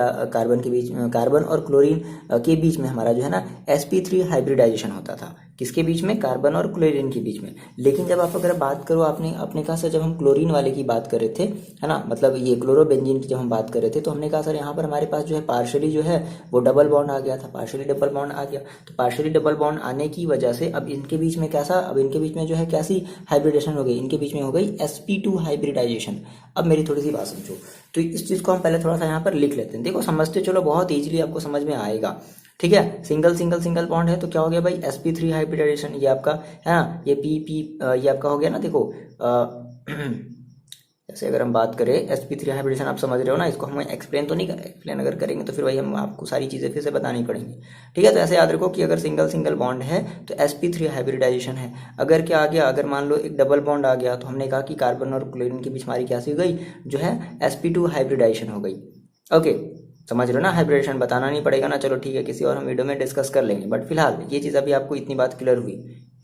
के बीच कार्बन और क्लोरीन के बीच में हमारा जो है ना sp3 हाइब्रिडाइजेशन होता था। किसके बीच में? कार्बन और क्लोरीन के बीच में। लेकिन जब आप अगर बात करो आपने कहा सर जब हम क्लोरीन वाले की बात कर रहे थे, है ना, मतलब ये क्लोरोबेंजीन की जब हम बात कर रहे थे तो हमने कहा सर यहाँ पर हमारे पास जो है पार्शली जो है वो डबल बॉन्ड आ गया था, पार्शली डबल बॉन्ड आ गया। तो पार्शली डबल बॉन्ड आने की वजह से अब इनके बीच में जो है कैसी हाइब्रिडेशन हो गई, इनके बीच में हो गई sp2 हाइब्रिडाइजेशन। अब मेरी थोड़ी सी बात समझो, तो इस चीज़ को हम पहले थोड़ा सा यहाँ पर लिख लेते हैं। देखो समझते चलो, बहुत ईजिली आपको समझ में आएगा। ठीक है, सिंगल सिंगल सिंगल बॉन्ड है तो क्या हो गया भाई, sp3 हाइब्रिडाइजेशन, ये आपका है ना, ये पी ये आपका हो गया ना। देखो जैसे अगर हम बात करें sp3 हाइब्रिडेशन, आप समझ रहे हो ना, इसको हम एक्सप्लेन तो नहीं कर, एक्सप्लेन अगर करेंगे तो फिर भाई हम आपको सारी चीज़ें फिर से बतानी पड़ेंगी। ठीक है, तो ऐसे याद रखो कि अगर सिंगल सिंगल बॉन्ड है तो sp3 हाइब्रिडाइजेशन है। अगर क्या आ गया, अगर मान लो एक डबल बॉन्ड आ गया तो हमने कहा कि कार्बन और क्लोरीन के बीच हमारी क्या सी हो गई, जो है sp2 हाइब्रिडाइजेशन हो गई। ओके, समझ रहे हो ना, हाइब्रिडेशन बताना नहीं पड़ेगा ना। चलो ठीक है, किसी और हम वीडियो में डिस्कस कर लेंगे, बट फिलहाल ये चीज़ अभी आपको इतनी बात क्लियर हुई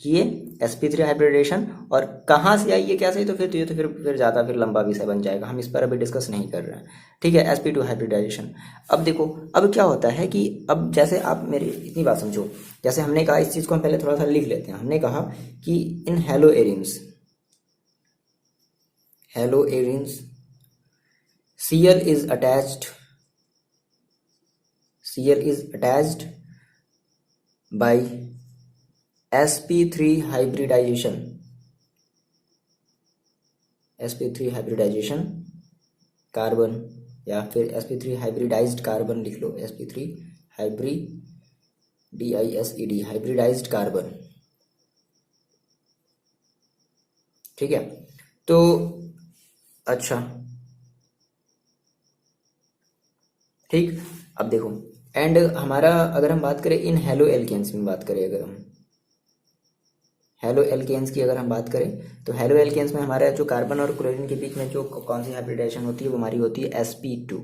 कि ये sp3 हाइब्रिडेशन और कहाँ से आई, ये कैसे, तो फिर फिर ज़्यादा फिर लंबा विषय बन जाएगा, हम इस पर अभी डिस्कस नहीं कर रहे हैं। ठीक है, sp2 हाइब्रिडाइजेशन। अब देखो, अब क्या होता है कि अब जैसे आप मेरी इतनी बात समझो, जैसे हमने कहा इस चीज़ को हम पहले थोड़ा सा लिख लेते हैं। हमने कहा कि in haloarenes Cl is attached by sp3 hybridisation carbon, या फिर sp3 हाइब्रिडाइज्ड कार्बन लिख लो, sp3 हाइब्रिडाइज्ड कार्बन। ठीक है, तो अच्छा ठीक, अब देखो एंड हमारा अगर हम बात करें इन हेलो एल्केन्स में बात करें, अगर हम हेलो एल्केन्स की अगर हम बात करें तो हेलो एल्केन्स में हमारा जो कार्बन और क्लोरीन के बीच में जो कौन सी हाइब्रिडाइजेशन होती है वो हमारी होती है sp2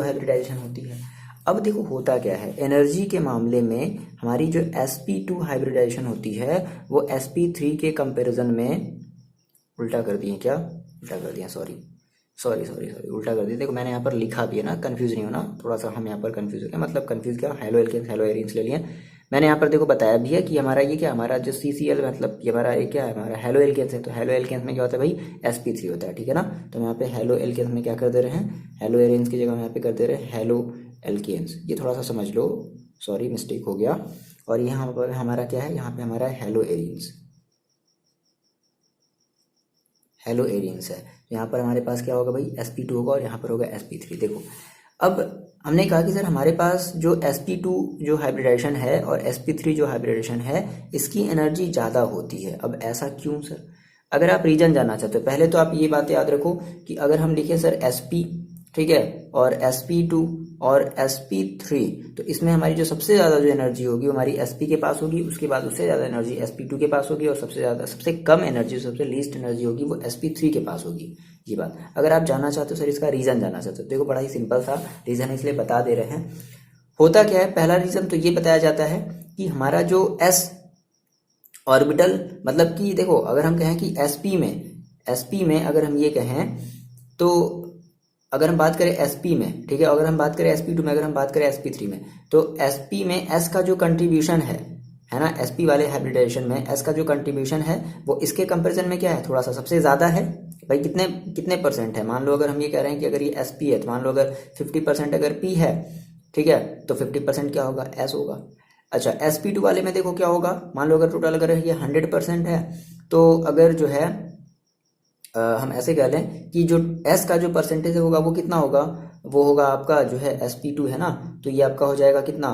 हाइब्रिडाइजेशन होती है। अब देखो होता क्या है, एनर्जी के मामले में हमारी जो sp2 हाइब्रिडाइजेशन होती है वो sp3 के कंपैरिजन में उल्टा कर दिए, क्या उल्टा कर दिया, सॉरी उल्टा कर दिया। देखो मैंने यहाँ पर लिखा भी है ना, कंफ्यूज नहीं होना, थोड़ा सा हम यहाँ पर कंफ्यूज हो गए, मतलब कंफ्यूज क्या, हेलो एरिन्स ले लिए। मैंने यहाँ पर देखो बताया भी है कि हमारा ये क्या, हमारा जो CCl मतलब ये हमारा एक क्या है, हमारा हेलो एल्केन्स है। तो हेलो एल्केन्स में क्या होता है भाई, sp3 होता है। ठीक है ना, तो हम यहाँ पे हेलो एल्केन्स में क्या कर दे रहे हैं, हेलो एरिन्स की जगह हम यहाँ पे कर दे रहे हैं हेलो एल्केन्स। ये थोड़ा सा समझ लो, सॉरी मिस्टेक हो गया। और यहाँ पर हमारा क्या है, यहाँ पे हमारा हेलो एरिन्स है। यहाँ पर हमारे पास क्या होगा भाई, sp2 होगा और यहाँ पर होगा sp3। देखो अब हमने कहा कि सर हमारे पास जो sp2 जो हाइब्रिडाइजेशन है और sp3 जो हाइब्रिडाइजेशन है इसकी एनर्जी ज़्यादा होती है। अब ऐसा क्यों सर, अगर आप रीजन जानना चाहते हो, पहले तो आप ये बात याद रखो कि अगर हम लिखें सर sp, ठीक है, और sp2 और sp3, तो इसमें हमारी जो सबसे ज़्यादा जो एनर्जी होगी वो हमारी sp के पास होगी, उसके बाद उससे ज़्यादा एनर्जी sp2 के पास होगी, और सबसे कम एनर्जी, सबसे लीस्ट एनर्जी होगी वो sp3 के पास होगी। ये बात अगर आप जानना चाहते हो सर, इसका रीज़न जानना चाहते हो, देखो बड़ा ही सिंपल सा रीज़न इसलिए बता दे रहे हैं। होता क्या है, पहला रीज़न तो ये बताया जाता है कि हमारा जो s ऑर्बिटल, मतलब कि देखो अगर हम कहें कि sp में अगर हम ये कहें तो अगर हम बात करें sp में, ठीक है, अगर हम बात करें sp2 में, अगर हम बात करें sp3 में, तो sp में s का जो कंट्रीब्यूशन है ना, sp वाले हाइब्रिडाइजेशन में s का जो कंट्रीब्यूशन है वो इसके कंपैरिजन में क्या है, थोड़ा सा सबसे ज़्यादा है भाई। कितने परसेंट है, मान लो अगर हम ये कह रहे हैं कि अगर ये sp है तो मान लो अगर 50% अगर p है, ठीक है, तो 50% क्या होगा, s होगा। अच्छा sp2 वाले में देखो क्या होगा, मान लो अगर टोटल अगर ये 100% है, तो अगर जो है हम ऐसे कह लें कि जो s का जो परसेंटेज होगा वो कितना होगा, वो होगा आपका जो है sp2 है ना, तो ये आपका हो जाएगा कितना,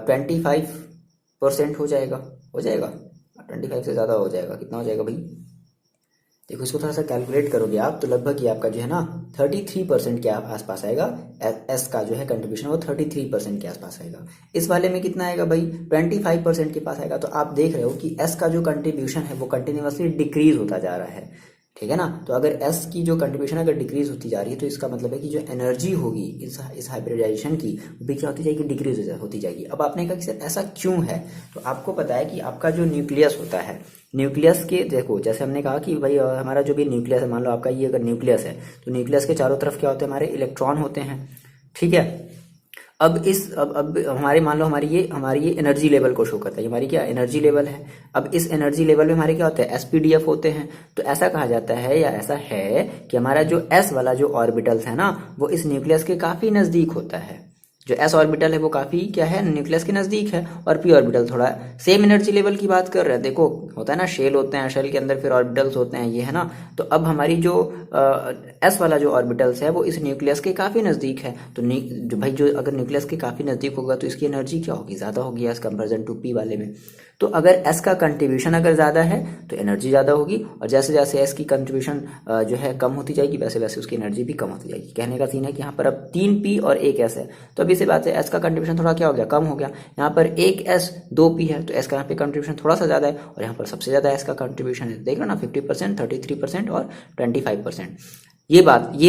25% हो जाएगा 25 से ज़्यादा हो जाएगा, कितना हो जाएगा भाई, देखो इसको थोड़ा सा कैलकुलेट करोगे आप तो लगभग ये आपका जो है ना 33% के आसपास आएगा। एस का जो है कंट्रीब्यूशन वो 33% के आसपास आएगा। इस वाले में कितना आएगा भाई, 25% के पास आएगा। तो आप देख रहे हो कि एस का जो कंट्रीब्यूशन है वो कंटिन्यूसली डिक्रीज होता जा रहा है। ठीक है ना। तो अगर एस की जो कंट्रीब्यूशन अगर डिक्रीज होती जा रही है तो इसका मतलब है कि जो एनर्जी होगी इस हाइब्रिडाइजेशन की वो भी क्या होती जाएगी, डिक्रीज होती जाएगी। अब आपने कहा कि सर ऐसा क्यों है, तो आपको पता है कि आपका जो न्यूक्लियस होता है, न्यूक्लियस के देखो जैसे हमने कहा कि भाई हमारा जो भी न्यूक्लियस है, मान लो आपका ये अगर न्यूक्लियस है तो न्यूक्लियस के चारों तरफ क्या होते हैं, हमारे इलेक्ट्रॉन होते हैं। ठीक है। अब हमारे मान लो हमारी ये एनर्जी लेवल को शो करता है, हमारी क्या एनर्जी लेवल है। अब इस एनर्जी लेवल में हमारे क्या होते हैं, एसपीडीएफ होते हैं। तो ऐसा कहा जाता है या ऐसा है कि हमारा जो एस वाला जो ऑर्बिटल्स है ना वो इस न्यूक्लियस के काफी नजदीक होता है। जो एस ऑर्बिटल है वो काफी क्या है, न्यूक्लियस के नजदीक है। और पी ऑर्बिटल थोड़ा सेम एनर्जी लेवल की बात कर रहे हैं। देखो होता है ना, शेल होते हैं, शेल के अंदर फिर ऑर्बिटल्स होते हैं, ये है ना। तो अब हमारी जो एस वाला जो ऑर्बिटल्स है वो इस न्यूक्लियस के काफी नजदीक है। तो जो भाई जो अगर न्यूक्लियस के काफी नजदीक होगा तो इसकी एनर्जी क्या होगी, ज्यादा होगी एज कंपेरिजन टू पी वाले में। तो अगर एस का कंट्रीब्यूशन अगर ज्यादा है तो एनर्जी ज्यादा होगी, और जैसे जैसे एस की कंट्रीब्यूशन जो है कम होती जाएगी वैसे वैसे उसकी एनर्जी भी कम होती जाएगी। कहने का सीन है कि यहाँ पर अब 3 पी और 1 एस है, तो अभी से बात है एस का कंट्रीब्यूशन थोड़ा क्या हो गया, कम हो गया। यहाँ पर 1 एस 2 पी है तो एस का यहाँ पे कंट्रीब्यूशन थोड़ा सा ज्यादा है, और यहाँ पर सबसे ज्यादा एस का कंट्रीब्यूशन है। देख लो ना, 50%, 33% और 25%। ये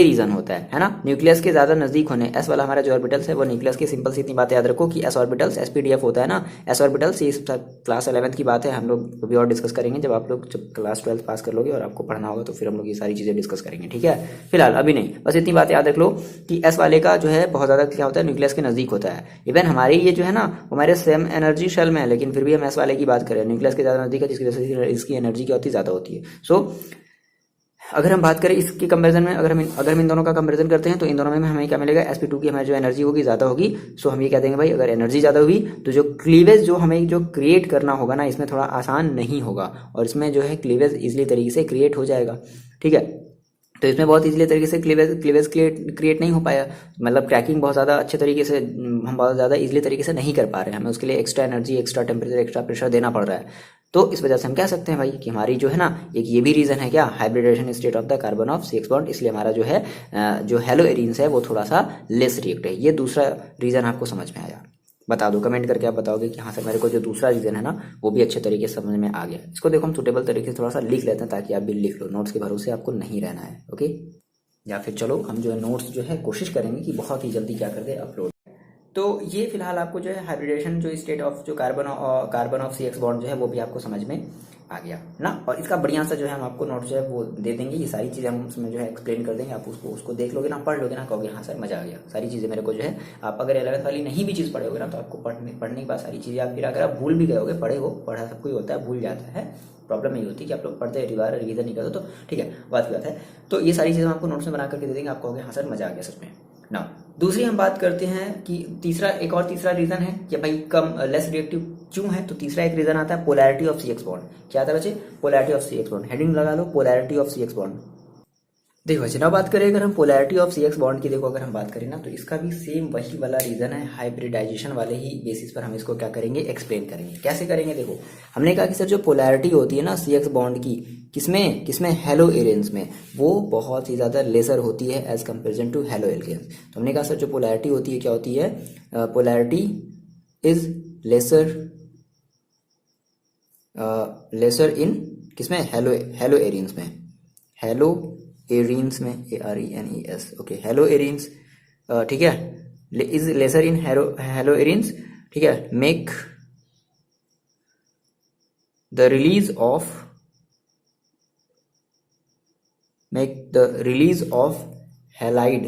रीजन होता है ना। न्यूक्लियस के ज्यादा नजदीक होने, एस वाला हमारा जो ऑर्बिटल्स है वो न्यूक्लियस की, सिंपल सी इतनी बात याद रखो कि एस ऑर्बिटल्स एसपीडीएफ होता है ना। एस ऑर्बिटल्स ये क्लास 11th की बात है, हम लोग कभी और डिस्कस करेंगे जब आप लोग जब क्लास 12 पास कर लोगे और आपको पढ़ना होगा तो फिर हम लोग ये सारी चीजें डिस्कस करेंगे। ठीक है, फिलहाल अभी नहीं, बस इतनी बात याद रख लो कि एस वाले का जो है बहुत ज्यादा क्या होता है, न्यूक्लियस के नजदीक होता है। इवन हमारे ये जो है ना हमारे सेम एनर्जी शेल में है, लेकिन फिर भी हम एस वाले की बात करें, न्यूक्लियस के ज्यादा नजदीक है, जिसकी वजह से इसकी एनर्जी क्या होती है, ज्यादा होती है। सो अगर हम बात करें इसके कंपैरिजन में, अगर हम इन दोनों का कंपैरिजन करते हैं तो इन दोनों में हमें क्या मिलेगा, sp2 की हमारी जो एनर्जी होगी ज्यादा होगी। सो हम ये कह देंगे भाई अगर एनर्जी ज्यादा होगी तो जो क्लीवेज जो हमें जो क्रिएट करना होगा ना इसमें थोड़ा आसान नहीं होगा, और इसमें जो है क्लीवेज इजिली तरीके से क्रिएट हो जाएगा। ठीक है, तो इसमें बहुत इजीली तरीके से क्लीवेज क्रिएट नहीं हो पाया, मतलब क्रैकिंग बहुत ज़्यादा अच्छे तरीके से हम बहुत ज़्यादा इजीली तरीके से नहीं कर पा रहे हैं, हमें उसके लिए extra energy, extra temperature, extra pressure देना पड़ रहा है। तो इस वजह से हम कह सकते हैं भाई कि हमारी जो है ना एक ये भी रीजन है क्या, hybridisation state of the carbon of CX bond, इसलिए हमारा जो है जो हेलो एरीन्स है वो थोड़ा सा लेस रिएक्ट है। ये दूसरा रीजन आपको समझ में आया, बता दो कमेंट करके, आप बताओगे कि हाँ सर मेरे को जो दूसरा रीजन है ना वो भी अच्छे तरीके से समझ में आ गया। इसको देखो हम सुटेबल तरीके से थोड़ा सा लिख लेते हैं ताकि आप भी लिख लो, नोट्स के भरोसे आपको नहीं रहना है। ओके, या फिर चलो हम जो है नोट्स जो है कोशिश करेंगे कि बहुत ही जल्दी क्या कर दे, अपलोड। तो ये फिलहाल आपको जो है हाइब्रिडेशन जो स्टेट ऑफ जो कार्बन ऑफ CX बॉन्ड जो है वो भी आपको समझ में आ गया ना। और इसका बढ़िया सा जो है हम आपको नोट जो है वो दे देंगे, ये सारी चीज़ें हम उसमें जो है एक्सप्लेन कर देंगे, आप उसको देख लोगे ना, पढ़ लोगे ना, कहोगे हाँ सर मजा आ गया। सारी चीज़ें मेरे को जो है, आप अगर 11th वाली नहीं भी चीज़ पढ़े होगे ना तो आपको पढ़ने के बाद सारी चीज़ें आप, फिर अगर आप भूल भी गए होगे, पढ़े हो, पढ़ा सब कोई होता है, भूल जाता है, प्रॉब्लम नहीं होती कि आप लोग पढ़ते रिवीजन नहीं करते, तो ठीक है बात की बात है। तो ये सारी चीज़ें हम आपको नोट्स में बना करके दे देंगे, आप कहोगे हाँ सर मजा आ गया सच में ना। दूसरी हम बात करते हैं कि एक और तीसरा रीजन है कि भाई कम लेस रिएक्टिव क्यों है, तो तीसरा एक रीजन आता है पोलैरिटी ऑफ CX बॉन्ड। क्या आता है बच्चे, polarity of CX bond, heading लगा लो पोलैरिटी ऑफ CX बॉन्ड। देखो बच्चे ना बात करें अगर हम पोलैरिटी ऑफ CX बॉन्ड की, देखो अगर हम बात करें ना तो इसका भी सेम वही वाला रीजन है, हाइब्रिडाइजेशन वाले ही बेसिस पर हम इसको क्या करेंगे, एक्सप्लेन करेंगे। कैसे करेंगे, देखो हमने कहा कि सर जो पोलैरिटी होती है ना CX बॉन्ड की, किसमें किसमें, हेलो एरेंस में, वो बहुत ही ज़्यादा लेसर होती है as comparison to haloalkanes. तो हमने कहा सर जो पोलैरिटी होती है क्या होती है, पोलैरिटी इज लेसर इन किसमें, हेलो एरेंस में, हेलो एरीन्स में, ARENES, ओके, हेलो एरीन्स, ठीक है, is lesser in hello arenes, ठीक है, make the release of halide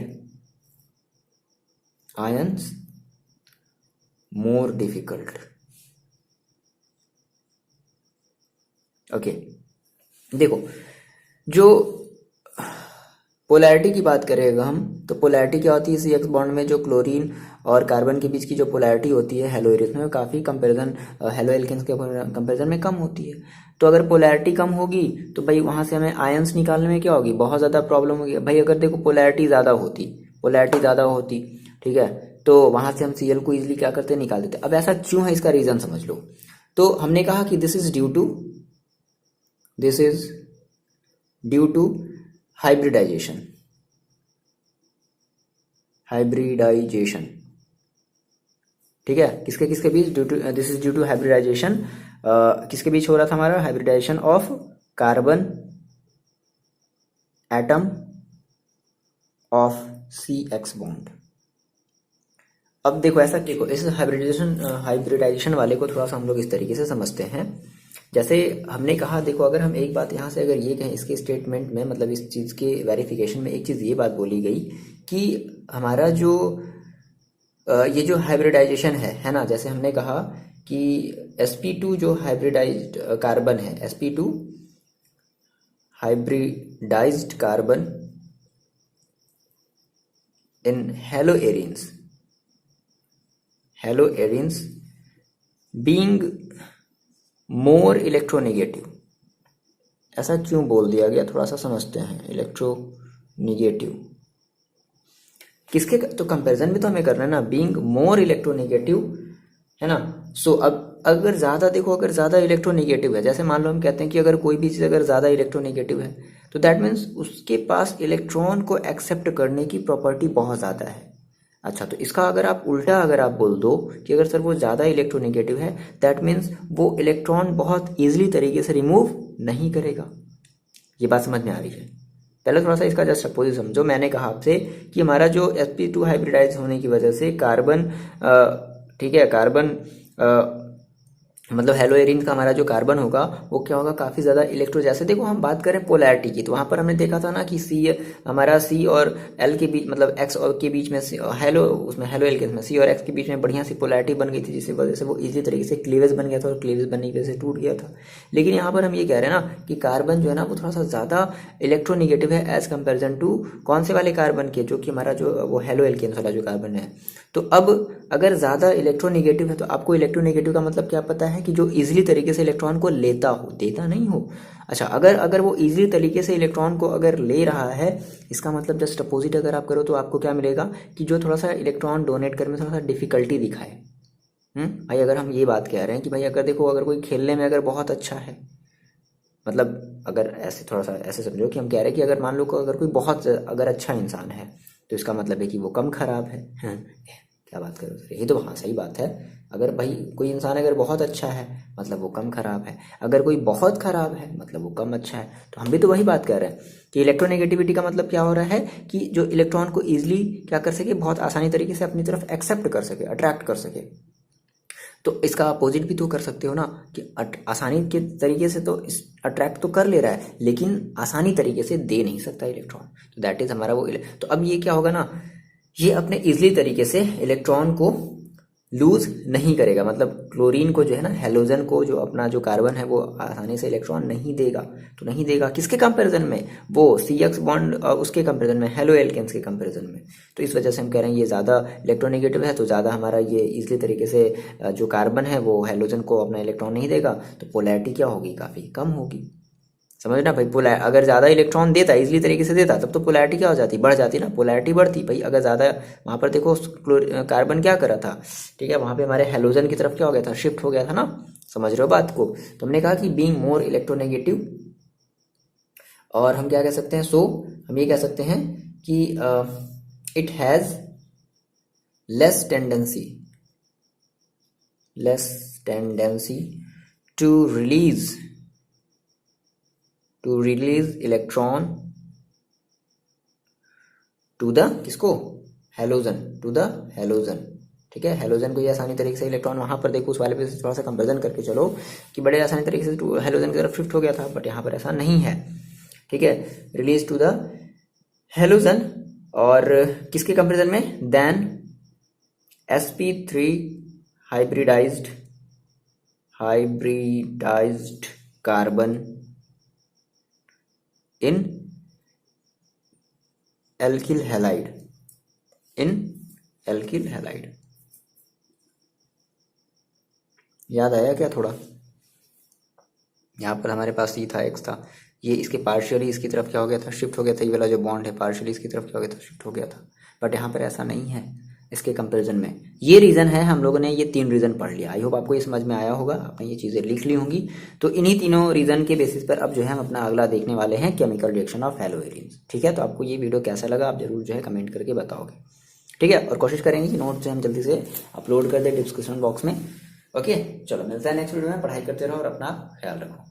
ions more difficult. Okay, देखो जो पोलैरिटी की बात करेगा हम, तो पोलैरिटी क्या होती है, CX बॉन्ड में जो क्लोरीन और कार्बन के बीच की जो पोलैरिटी होती है हेलो एरीन्स में, काफ़ी कंपेरिजन हेलो एल्केन्स के कंपेरिजन में कम होती है। तो अगर पोलैरिटी कम होगी तो भाई वहाँ से हमें आयंस निकालने में क्या होगी, बहुत ज़्यादा प्रॉब्लम होगी भाई। अगर देखो पोलैरिटी ज़्यादा होती, ठीक है, तो वहाँ से हम Cl को ईजिली क्या करते, निकाल देते। अब ऐसा क्यों है, इसका रीज़न समझ लो। तो हमने कहा कि this is due to hybridization, ठीक है, किसके बीच, this is due to hybridization, किसके बीच हो रहा था हमारा, hybridization of carbon atom of CX bond. अब देखो ऐसा, देखो इस हाइब्रिडाइजेशन वाले को थोड़ा सा हम लोग इस तरीके से समझते हैं। जैसे हमने कहा, देखो अगर हम एक बात यहाँ से अगर ये कहें, इसके स्टेटमेंट में मतलब इस चीज़ के वेरिफिकेशन में एक चीज़ ये बात बोली गई कि हमारा जो ये जो हाइब्रिडाइजेशन है ना, जैसे हमने कहा कि sp2 जो हाइब्रिडाइज्ड कार्बन है, sp2 हाइब्रिडाइज्ड कार्बन इन हेलोएरिन्स बीइंग मोर इलेक्ट्रोनेगेटिव। ऐसा क्यों बोल दिया गया, थोड़ा सा समझते हैं। इलेक्ट्रोनेगेटिव किसके, तो कंपैरिजन भी तो हमें करना है ना, बीइंग मोर इलेक्ट्रोनेगेटिव, है ना। सो अब अगर ज़्यादा, देखो अगर ज़्यादा इलेक्ट्रोनेगेटिव है, जैसे मान लो हम कहते हैं कि अगर कोई भी चीज़ अगर ज़्यादा इलेक्ट्रोनेगेटिव है तो दैट मीन्स उसके पास इलेक्ट्रॉन को एक्सेप्ट करने की प्रॉपर्टी बहुत ज़्यादा है। अच्छा, तो इसका अगर आप उल्टा अगर आप बोल दो कि अगर सर वो ज़्यादा इलेक्ट्रोनेगेटिव है, दैट मीन्स वो इलेक्ट्रॉन बहुत ईजिली तरीके से रिमूव नहीं करेगा। ये बात समझ में आ रही है। पहले थोड़ा सा इसका जस्ट सपोज समझो। मैंने कहा आपसे कि हमारा जो sp2 हाइब्रिडाइज होने की वजह से कार्बन, ठीक है, कार्बन मतलब हेलोएरिन का हमारा जो कार्बन होगा वो क्या होगा, काफ़ी ज़्यादा इलेक्ट्रो, जैसे देखो हम बात करें पोलैरिटी की, तो वहाँ पर हमने देखा था ना कि हमारा C और L के बीच, मतलब X और के बीच में उसमें हेलो एल के में C और X के बीच में बढ़िया सी पोलैरिटी बन गई थी, जिसकी वजह से वो इजी तरीके से क्लीवेज बन गया था और क्लीवेज बनने की वजह से टूट गया था। लेकिन यहाँ पर हम ये कह रहे हैं ना कि कार्बन जो है ना वो थोड़ा सा ज़्यादा इलेक्ट्रोनिगेटिव है एज कंपेरिजन टू कौन से वाले कार्बन के, जो कि हमारा जो वो हेलो एल्केन्स वाला जो कार्बन है। तो अब अगर ज़्यादा इलेक्ट्रोनेगेटिव है तो आपको इलेक्ट्रोनेगेटिव का मतलब क्या पता है कि जो इजीली तरीके से इलेक्ट्रॉन को लेता हो, देता नहीं हो। अच्छा, अगर वो इजीली तरीके से इलेक्ट्रॉन को अगर ले रहा है, इसका मतलब जस्ट अपोजिट अगर आप करो तो आपको क्या मिलेगा कि जो थोड़ा सा इलेक्ट्रॉन डोनेट करने में थोड़ा सा डिफिकल्टी दिखाए। भाई अगर हम ये बात कह रहे हैं कि भाई अगर देखो अगर कोई खेलने में अगर बहुत अच्छा है, मतलब अगर ऐसे थोड़ा सा ऐसे समझो कि हम कह रहे हैं कि अगर मान लो को अगर कोई बहुत अगर अच्छा इंसान है तो इसका मतलब है कि वो कम खराब है। क्या बात करो सर, ये तो हाँ सही बात है। अगर भाई कोई इंसान अगर बहुत अच्छा है मतलब वो कम खराब है, अगर कोई बहुत खराब है मतलब वो कम अच्छा है। तो हम भी तो वही बात कर रहे हैं कि इलेक्ट्रोनेगेटिविटी का मतलब क्या हो रहा है कि जो इलेक्ट्रॉन को ईजिली क्या कर सके, बहुत आसानी तरीके से अपनी तरफ एक्सेप्ट कर सके, अट्रैक्ट कर सके। तो इसका अपोजिट भी तो कर सकते हो ना कि आसानी के तरीके से तो इस अट्रैक्ट तो कर ले रहा है लेकिन आसानी तरीके से दे नहीं सकता इलेक्ट्रॉन। तो दैट इज हमारा वो तो अब ये क्या होगा ना, ये अपने इजीली तरीके से इलेक्ट्रॉन को लूज नहीं करेगा, मतलब क्लोरीन को जो है ना, हेलोजन को जो अपना जो कार्बन है वो आसानी से इलेक्ट्रॉन नहीं देगा। तो नहीं देगा किसके कंपैरिजन में, वो CX बॉन्ड उसके कंपैरिजन में, हेलो एल्केन्स के कंपैरिजन में। तो इस वजह से हम कह रहे हैं ये ज़्यादा इलेक्ट्रोनेगेटिव है, तो ज़्यादा हमारा ये इजीली तरीके से जो कार्बन है वो हेलोजन को अपना इलेक्ट्रॉन नहीं देगा, तो पोलैरिटी क्या होगी, काफ़ी कम होगी। समझना भाई, अगर ज़्यादा इलेक्ट्रॉन देता, इजीली तरीके से देता, तब तो पोलैरिटी क्या हो जाती, बढ़ जाती ना, पोलैरिटी बढ़ती भाई। अगर ज़्यादा वहाँ पर देखो कार्बन क्या करा था, ठीक है, वहाँ पे हमारे हेलोजन की तरफ क्या हो गया था, शिफ्ट हो गया था ना। समझ रहे हो बात को। तो हमने कहा कि बीइंग मोर इलेक्ट्रोनेगेटिव, और हम क्या कह सकते हैं, हम ये कह सकते हैं कि it has less tendency to release electron to the किसको, हेलोजन, ठीक है। हेलोजन को ये आसानी तरीके से इलेक्ट्रॉन, वहां पर देखो उस वाले पे थोड़ा सा कंपेरिजन करके चलो कि बड़े आसानी तरीके से हेलोजन की तरफ शिफ्ट हो गया था, बट यहाँ पर ऐसा नहीं है, ठीक है। रिलीज टू द हेलोजन, और किसके कंपेरिजन में, than sp3 hybridised carbon in alkyl halide. याद आया क्या थोड़ा, यहाँ पर हमारे पास C था, X था, ये इसके पार्शियली इसकी तरफ क्या हो गया था, शिफ्ट हो गया था। ये वाला जो बॉन्ड है पार्शियली इसकी तरफ क्या हो गया था, शिफ्ट हो गया था। बट यहाँ पर ऐसा नहीं है इसके कंपैरिजन में। ये रीज़न है, हम लोगों ने ये 3 रीज़न पढ़ लिया। आई होप आपको ये समझ में आया होगा, आपने ये चीज़ें लिख ली होंगी। तो इन्हीं तीनों रीज़न के बेसिस पर अब जो है हम अपना अगला देखने वाले हैं, केमिकल रिएक्शन ऑफ हेलोएरिन्स, ठीक है। तो आपको ये वीडियो कैसा लगा आप जरूर जो है कमेंट करके बताओगे, ठीक है। और कोशिश करेंगे कि नोट जो हम जल्दी से अपलोड कर दें डिस्क्रिप्शन बॉक्स में। ओके, चलो मिलता है नेक्स्ट वीडियो में। पढ़ाई करते रहो और अपना ख्याल रखो।